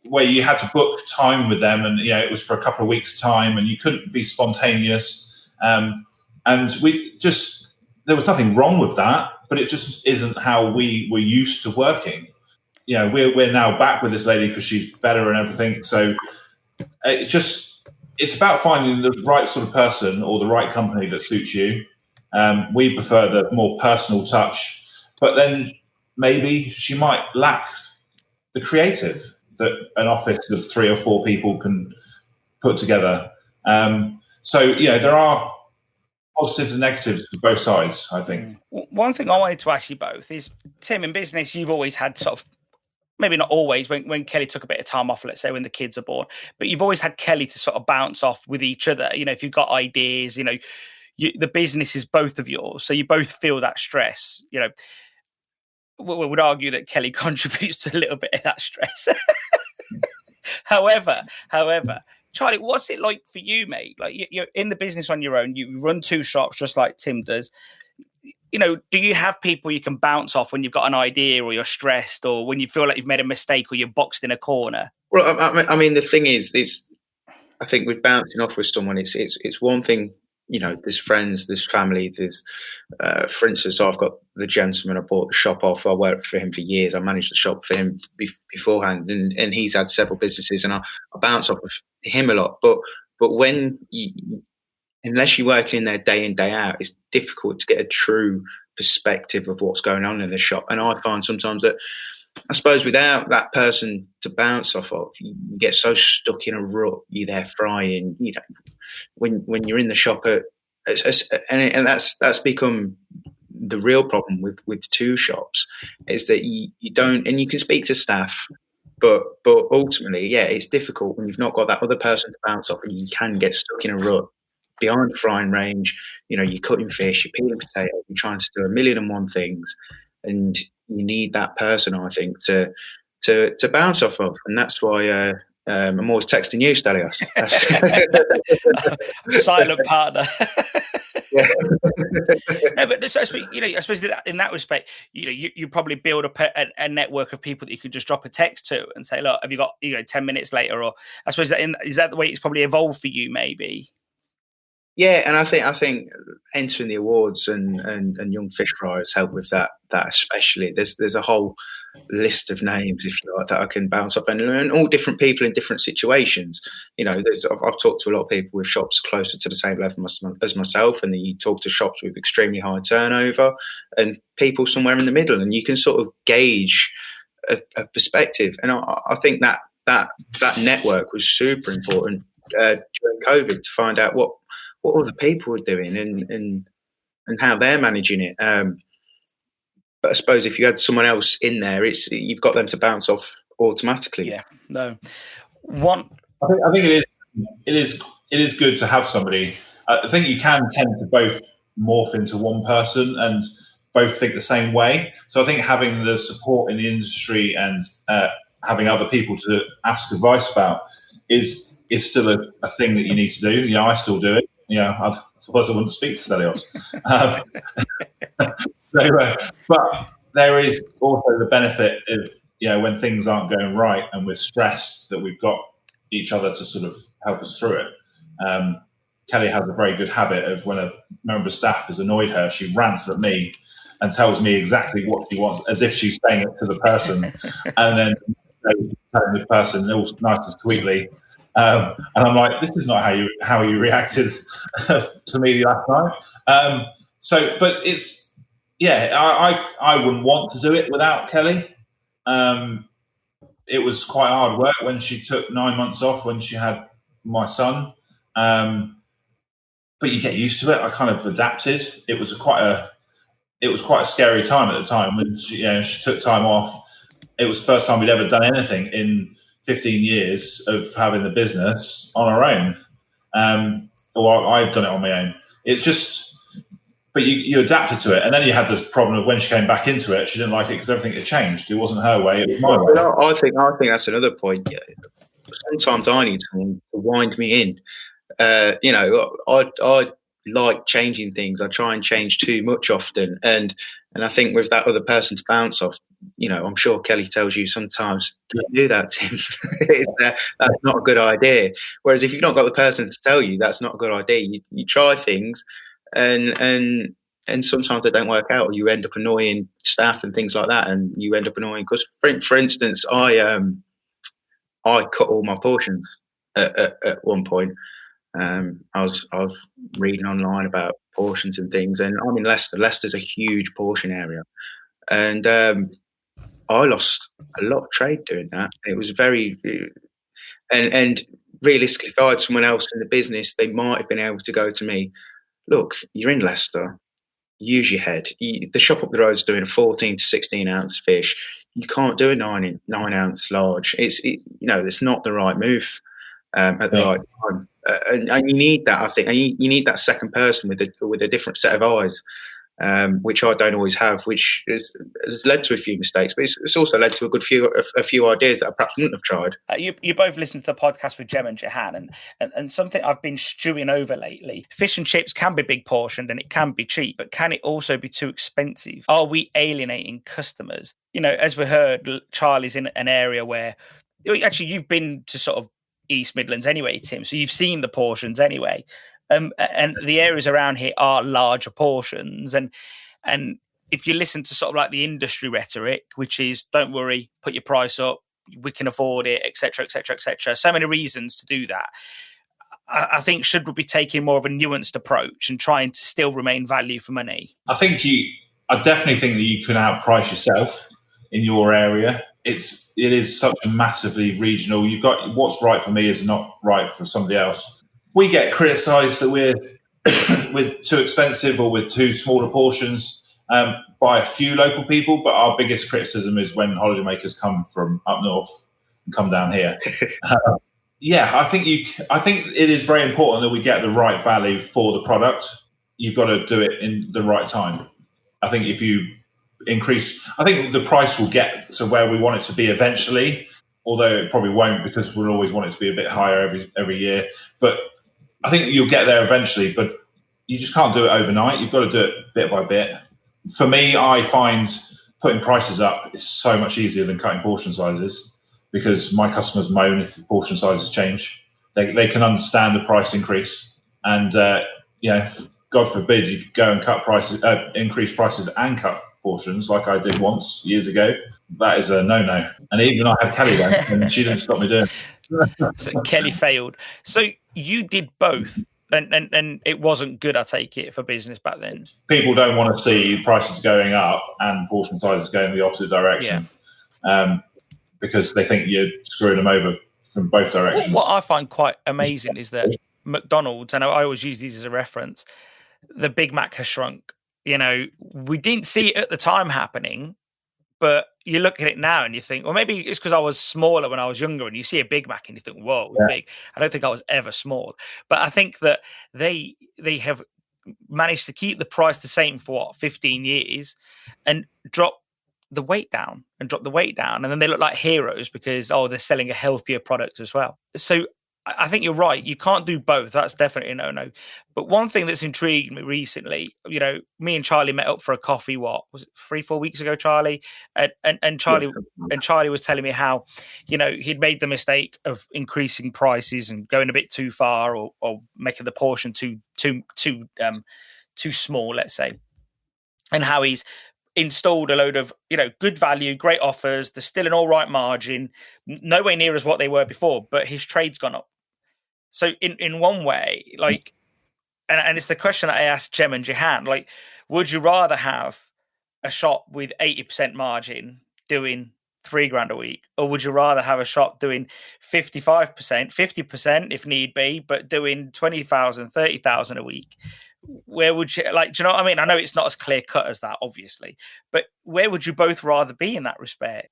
Where you had to book time with them, and it was for a couple of weeks' time, and you couldn't be spontaneous. And there was nothing wrong with that, but it just isn't how we were used to working. We're now back with this lady because she's better and everything. So it's about finding the right sort of person or the right company that suits you. We prefer the more personal touch, but then maybe she might lack the creative that an office of 3 or 4 people can put together. There are positives and negatives to both sides, I think. One thing I wanted to ask you both is, Tim, in business, you've always had sort of maybe not always, when Kelly took a bit of time off, let's say when the kids are born, but you've always had Kelly to sort of bounce off with each other. You know, if you've got ideas, you know, the business is both of yours, so you both feel that stress. You know, we would argue that Kelly contributes to a little bit of that stress. However, Charlie, what's it like for you, mate? Like, you're in the business on your own. You run 2 shops just like Tim does. You know, do you have people you can bounce off when you've got an idea, or you're stressed, or when you feel like you've made a mistake, or you're boxed in a corner? Well, I mean, the thing is, I think with bouncing off with someone, it's one thing. You know, there's friends, there's family, there's, for instance, I've got the gentleman I bought the shop off. I worked for him for years. I managed the shop for him beforehand, and he's had several businesses, and I bounce off of him a lot. But when unless you're working in there day in, day out, it's difficult to get a true perspective of what's going on in the shop. And I find sometimes that, I suppose, without that person to bounce off of, you get so stuck in a rut. You're there frying, you know, when you're in the shop and that's become the real problem with 2 shops, is that you don't, and you can speak to staff, but ultimately, yeah, it's difficult when you've not got that other person to bounce off, and you can get stuck in a rut behind the frying range. You know, you're cutting fish, you're peeling potatoes, you're trying to do 1,000,001 things, and you need that person, I think, to bounce off of. And that's why I'm always texting you, Stelios. Silent partner. Yeah. No, but so, you know, I suppose in that respect, you know, you probably build up a network of people that you could just drop a text to and say, look, have you got, you know, 10 minutes later? Or I suppose is that the way it's probably evolved for you, maybe? Yeah, and I think entering the awards and Young Fish Fryers help with that especially. There's a whole list of names, if you like, that I can bounce up, and all different people in different situations. You know, I've talked to a lot of people with shops closer to the same level as myself, and then you talk to shops with extremely high turnover, and people somewhere in the middle, and you can sort of gauge a perspective. And I think that network was super important during COVID, to find out what other people are doing and how they're managing it. But I suppose if you had someone else in there, you've got them to bounce off automatically. Yeah, no. One, I think it is good to have somebody. I think you can tend to both morph into one person and both think the same way. So I think having the support in the industry and having other people to ask advice about is still a thing that you need to do. You know, I still do it. You know, I suppose I wouldn't speak to Stelios. But there is also the benefit of, you know, when things aren't going right and we're stressed, that we've got each other to sort of help us through it. Kelly has a very good habit of, when a member of staff has annoyed her, she rants at me and tells me exactly what she wants, as if she's saying it to the person, and then telling the person all nice and sweetly. And I'm like, this is not how you reacted to me last night. But it's, yeah, I wouldn't want to do it without Kelly. It was quite hard work when she took 9 months off when she had my son. But you get used to it. I kind of adapted. It was quite a scary time at the time when she took time off. It was the first time we'd ever done anything in 15 years of having the business on our own. Or I'd done it on my own. It's just, but you adapted to it. And then you had this problem of when she came back into it, she didn't like it because everything had changed. It wasn't her way, it was my way. I think that's another point. Yeah. Sometimes I need someone to wind me in. I like changing things. I try and change too much often. And I think with that other person to bounce off, you know, I'm sure Kelly tells you sometimes, don't do that, Tim. That's not a good idea. Whereas if you've not got the person to tell you that's not a good idea, you try things and sometimes they don't work out, or you end up annoying staff and things like that, and you end up annoying, because for instance, I cut all my portions at one point. I was reading online about portions and things, and I'm in Leicester. Leicester's a huge portion area, and I lost a lot of trade doing that. It was very, and realistically, if I had someone else in the business, they might have been able to go to me, look, you're in Leicester, use your head. The shop up the road is doing a 14 to 16 ounce fish. You can't do a 9 ounce large. It's not the right move at the right time. And you need that, I think. And you need that second person with a different set of eyes, which I don't always have, which has led to a few mistakes, but it's also led to a few ideas that I perhaps wouldn't have tried. You both listened to the podcast with Jem and Jahan, and something I've been stewing over lately. Fish and chips can be big portioned and it can be cheap, but can it also be too expensive? Are we alienating customers? As we heard, Charlie's in an area where, actually, you've been to sort of East Midlands anyway, Tim, so you've seen the portions anyway. And the areas around here are larger portions, and if you listen to sort of like the industry rhetoric, which is don't worry, put your price up, we can afford it, etc., etc., etc. So many reasons to do that. I think should we be taking more of a nuanced approach and trying to still remain value for money? I definitely think that you can outprice yourself in your area. It is such a massively regional. You've got what's right for me is not right for somebody else. We get criticised that we're too expensive or with too smaller portions by a few local people, but our biggest criticism is when holidaymakers come from up north and come down here. I think it is very important that we get the right value for the product. You've got to do it in the right time. I think if you increase, I think the price will get to where we want it to be eventually, although it probably won't because we'll always want it to be a bit higher every year. But I think you'll get there eventually, but you just can't do it overnight. You've got to do it bit by bit. For me, I find putting prices up is so much easier than cutting portion sizes because my customers moan if the portion sizes change. They can understand the price increase. And, God forbid you could go and cut prices, increase prices and cut portions like I did once years ago. That is a no-no. And even I had Kelly there and she didn't stop me doing it. So Kelly failed. So you did both, and it wasn't good, I take it, for business back then. People don't want to see prices going up and portion sizes going the opposite direction, because they think you're screwing them over from both directions. What I find quite amazing is that McDonald's, and I always use these as a reference, the Big Mac has shrunk. We didn't see it at the time happening, but you look at it now and you think, well, maybe it's because I was smaller when I was younger, and you see a Big Mac and you think, whoa, it's big. I don't think I was ever small. But I think that they have managed to keep the price the same for 15 years and drop the weight down. And then they look like heroes because, they're selling a healthier product as well. So I think you're right. You can't do both. That's definitely a no-no. But one thing that's intrigued me recently, me and Charlie met up for a coffee. What was it, 3-4 weeks ago, Charlie? And Charlie was telling me how, he'd made the mistake of increasing prices and going a bit too far, or making the portion too small, let's say, and how he's installed a load of, good value, great offers. There's still an all right margin, nowhere near as what they were before, but his trade's gone up. So in one way, like, and it's the question that I asked Jem and Jahan, like, would you rather have a shop with 80% margin doing $3,000 a week, or would you rather have a shop doing 55%, 50% if need be, but doing 20,000, 30,000 a week? Where would you, like, do you know what I mean? I know it's not as clear cut as that, obviously, but where would you both rather be in that respect?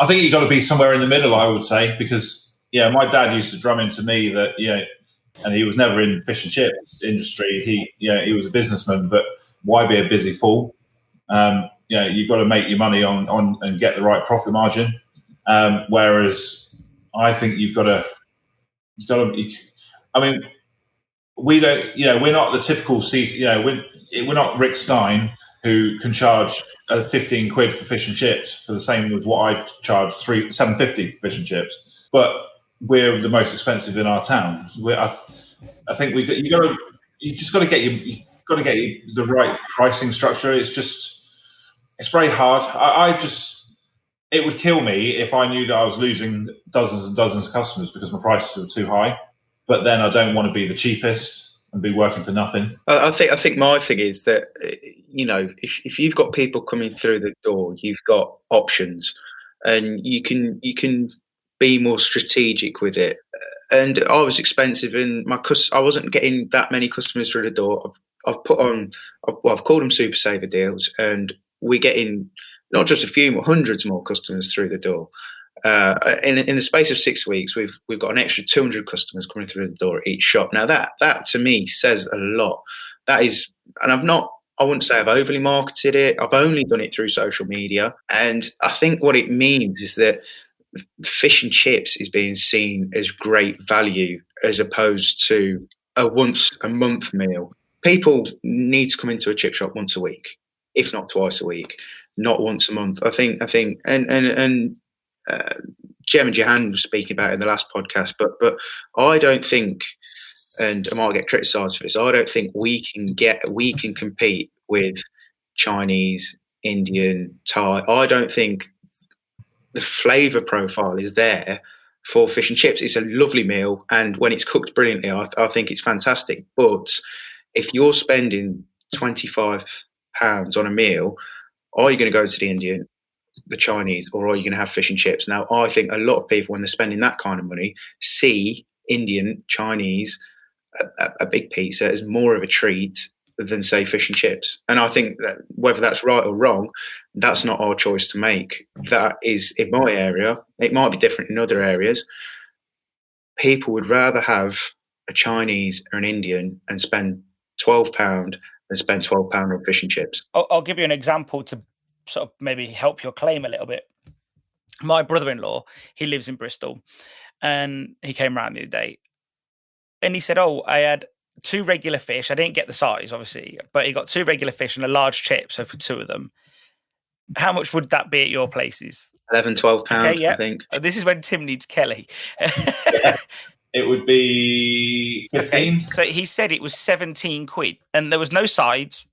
I think you've got to be somewhere in the middle, I would say, because my dad used to drum into me that, and he was never in fish and chips industry. He was a businessman, but why be a busy fool? You've got to make your money on and get the right profit margin. Whereas I think you've got to, I mean, we don't, we're not the typical, we're not Rick Stein who can charge 15 quid for fish and chips for the same as what I charge $7.50 for fish and chips. But we're the most expensive in our town. I think you just got to get the right pricing structure. It's very hard. It would kill me if I knew that I was losing dozens and dozens of customers because my prices were too high. But then I don't want to be the cheapest and be working for nothing. I think my thing is that, if you've got people coming through the door, you've got options, and you can be more strategic with it. And I was expensive, and I wasn't getting that many customers through the door. I've called them Super Saver deals, and we're getting not just a few more, hundreds more customers through the door. In the space of 6 weeks, we've got an extra 200 customers coming through the door at each shop. Now that to me says a lot. That is, and I wouldn't say I've overly marketed it. I've only done it through social media, and I think what it means is that fish and chips is being seen as great value as opposed to a once a month meal. People need to come into a chip shop once a week, if not twice a week, not once a month. I think, and Jem and Jahan was speaking about it in the last podcast, but I don't think, and I might get criticised for this, I don't think we can compete with Chinese, Indian, Thai. I don't think the flavour profile is there for fish and chips. It's a lovely meal, and when it's cooked brilliantly, I think it's fantastic. But if you're spending £25 on a meal, are you going to go to the Indian, the Chinese, or are you going to have fish and chips? Now, I think a lot of people, when they're spending that kind of money, see Indian, Chinese, a big pizza as more of a treat than, say, fish and chips. And I think that whether that's right or wrong, that's not our choice to make. That is, in my area, it might be different in other areas. People would rather have a Chinese or an Indian and spend £12 than spend £12 on fish and chips. I'll give you an example to sort of maybe help your claim a little bit. My brother-in-law, he lives in Bristol, and he came around the other day, and he said, I had 2 regular fish. I didn't get the size, obviously, but he got 2 regular fish and a large chip, so for 2 of them. How much would that be at your places? £11, £12, okay, yeah. I think. This is when Tim needs Kelly. It would be 15. Okay. So he said it was 17 quid, and there was no sides,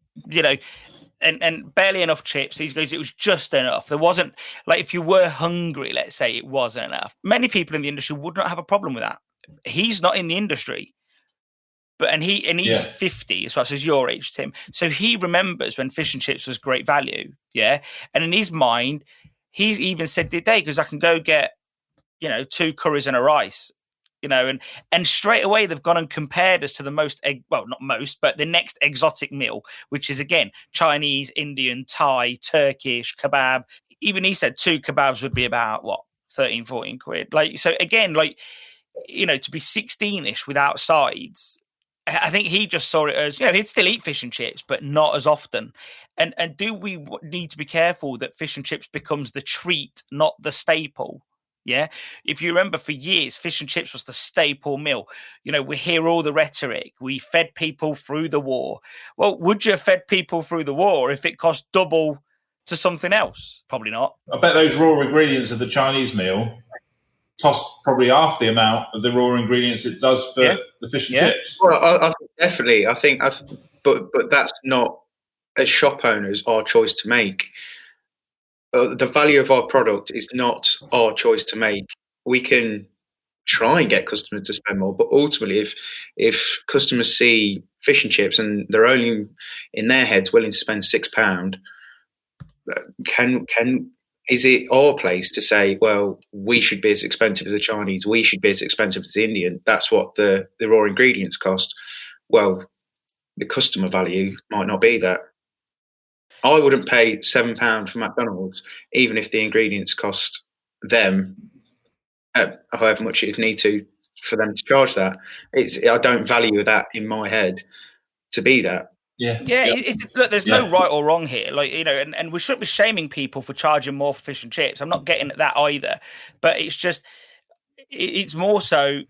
and barely enough chips. He goes, it was just enough. There wasn't, like, if you were hungry, let's say, it wasn't enough. Many people in the industry would not have a problem with that. He's not in the industry, and he's 50 as well as your age, Tim. So he remembers when fish and chips was great value, yeah. And in his mind, he's even said today, because I can go get 2 curries and a rice, and straight away they've gone and compared us to the not most, but the next exotic meal, which is again Chinese, Indian, Thai, Turkish, kebab. Even he said 2 kebabs would be about 13, 14 quid. Like, so again, like, to be 16ish without sides, I think he just saw it as, he'd still eat fish and chips, but not as often. And do we need to be careful that fish and chips becomes the treat, not the staple? Yeah. If you remember, for years, fish and chips was the staple meal. We hear all the rhetoric. We fed people through the war. Well, would you have fed people through the war if it cost double to something else? Probably not. I bet those raw ingredients of the Chinese meal cost probably half the amount of the raw ingredients it does for the fish and chips. Well, I definitely. But that's not, as shop owners, our choice to make. The value of our product is not our choice to make. We can try and get customers to spend more, but ultimately, if customers see fish and chips and they're only in their heads willing to spend £6, is it our place to say, well, we should be as expensive as the Chinese, we should be as expensive as the Indian? That's what the raw ingredients cost. Well, the customer value might not be that. I wouldn't pay £7 for McDonald's, even if the ingredients cost them however much it need to for them to charge that. I don't value that in my head to be that. Look, there's no right or wrong here, and we shouldn't be shaming people for charging more for fish and chips. I'm not getting at that either, but it's just, it's more so,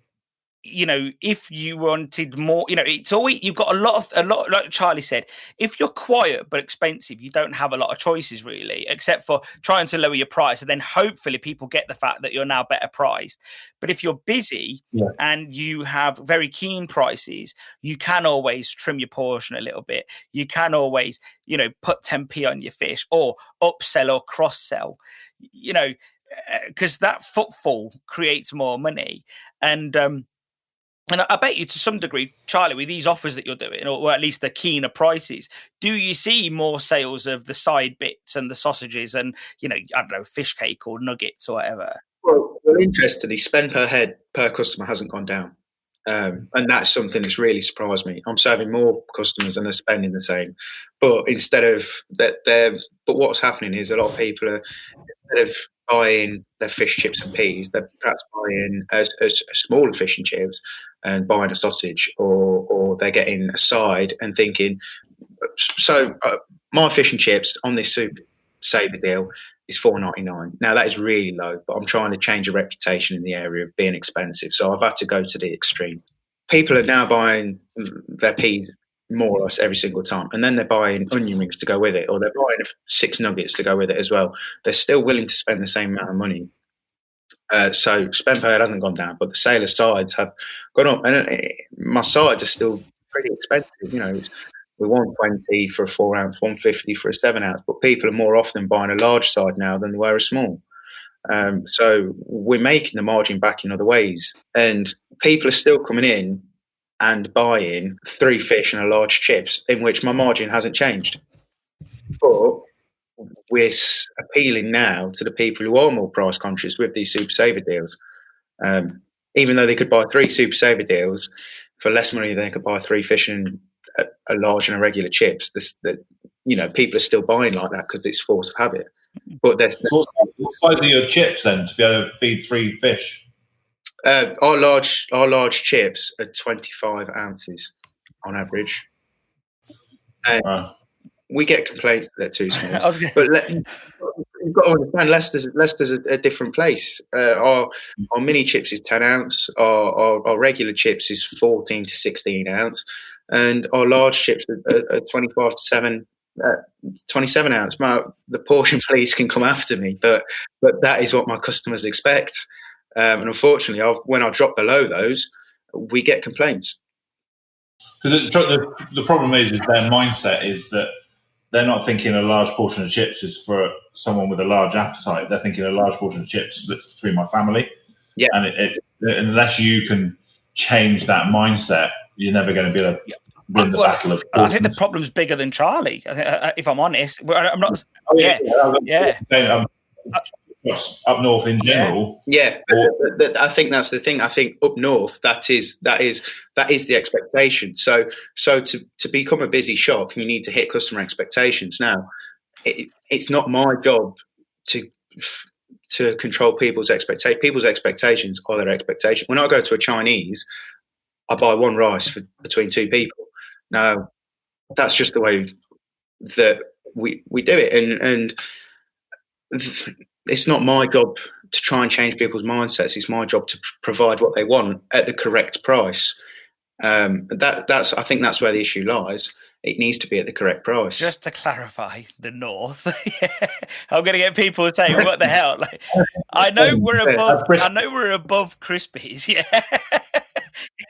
if you wanted more, it's always, you've got a lot, like Charlie said, if you're quiet but expensive, you don't have a lot of choices really, except for trying to lower your price, and then hopefully people get the fact that you're now better priced. But if you're busy and you have very keen prices, you can always trim your portion a little bit. You can always, put 10p on your fish, or upsell or cross sell, because that footfall creates more money. And I bet you, to some degree, Charlie, with these offers that you're doing, or at least the keener prices, do you see more sales of the side bits and the sausages and, I don't know, fish cake or nuggets or whatever? Well, interestingly, spend per head per customer hasn't gone down. And that's something that's really surprised me. I'm serving more customers and they're spending the same. But instead of that, but what's happening is a lot of people are, instead of buying their fish, chips and peas, they're perhaps buying a smaller fish and chips and buying a sausage, or they're getting a side and thinking, so my fish and chips on this Super Saver deal is $4.99. Now that is really low, but I'm trying to change a reputation in the area of being expensive. So I've had to go to the extreme. People are now buying their peas more or less every single time, and then they're buying onion rings to go with it, or they're buying 6 nuggets to go with it as well. They're still willing to spend the same amount of money. So spend per head hasn't gone down, but the sailor sides have gone up, and my sides are still pretty expensive. You know, we're $120 for a 4 ounce, $150 for a 7 ounce, but people are more often buying a large side now than they were a small. So we're making the margin back in other ways, and people are still coming in and buying 3 fish and a large chips, in which my margin hasn't changed. But we're appealing now to the people who are more price conscious with these Super Saver deals. Even though they could buy 3 Super Saver deals for less money than they could buy 3 fish and a large and a regular chips, people are still buying like that because it's force of habit. But so what size are your chips then to be able to feed 3 fish? Our large chips are 25 ounces on average. Wow. We get complaints that they're too small, but you've got to understand, Leicester's a different place. Our mini chips is 10 ounce. Our regular chips is 14 to 16 ounce, and our large chips are 25 to 27 ounce. The portion police can come after me, but that is what my customers expect. And unfortunately, when I drop below those, we get complaints. Because the problem is their mindset is that they're not thinking a large portion of chips is for someone with a large appetite. They're thinking a large portion of chips splits between my family. Yeah. And unless you can change that mindset, you're never going to be able to win the battle of portions. I think the problem's bigger than Charlie, if I'm honest. I'm not. Up north in general. Yeah. I think that's the thing. I think up north, that is the expectation. So to become a busy shop, you need to hit customer expectations. Now, it's not my job to control people's expectations. People's expectations are their expectations. When I go to a Chinese, I buy 1 rice between 2 people. Now, that's just the way that we do it, and it's not my job to try and change people's mindsets. It's my job to provide what they want at the correct price. I think that's where the issue lies. It needs to be at the correct price. Just to clarify, the north. I'm going to get people saying, "What the hell?" Like, I know we're above Krispies, yeah.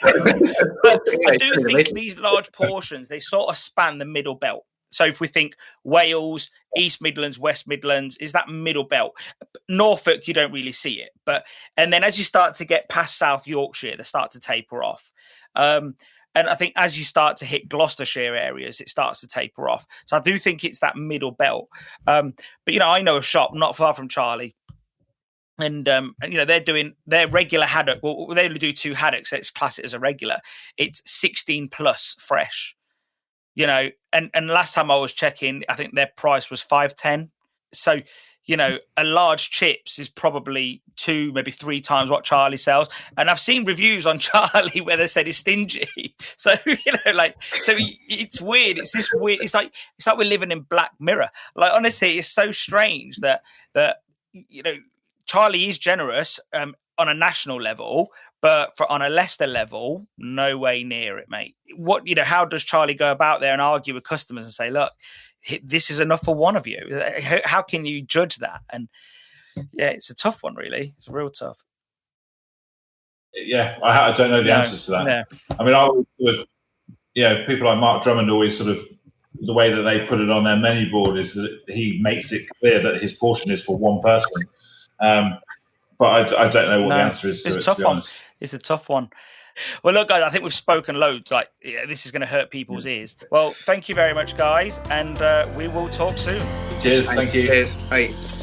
But I do think these large portions, they sort of span the middle belt. So if we think Wales, East Midlands, West Midlands, is that middle belt. Norfolk, you don't really see it. And then as you start to get past South Yorkshire, they start to taper off. And I think as you start to hit Gloucestershire areas, it starts to taper off. So I do think it's that middle belt. But, I know a shop not far from Charlie. And they're doing their regular haddock. Well, they only do 2 haddocks. So it's classed as a regular. It's 16 plus fresh. And last time I was checking, I think their price was $5.10. So, a large chips is probably 2, maybe 3 times what Charlie sells. And I've seen reviews on Charlie where they said he's stingy. So, it's weird. It's this weird. It's like we're living in Black Mirror. Like, honestly, it's so strange that Charlie is generous on a national level, but on a Leicester level, no way near it, mate. How does Charlie go about there and argue with customers and say, look, this is enough for one of you? How can you judge that? And yeah, it's a tough one, really. It's real tough. Yeah, I don't know the answers to that. No. I mean, I always sort of, people like Mark Drummond always sort of, the way that they put it on their menu board is that he makes it clear that his portion is for one person. But I don't know what the answer is to it, to be honest. It's a tough one. Well, look, guys, I think we've spoken loads. This is going to hurt people's ears. Well, thank you very much, guys, and we will talk soon. Cheers. Thank you. Cheers. Bye.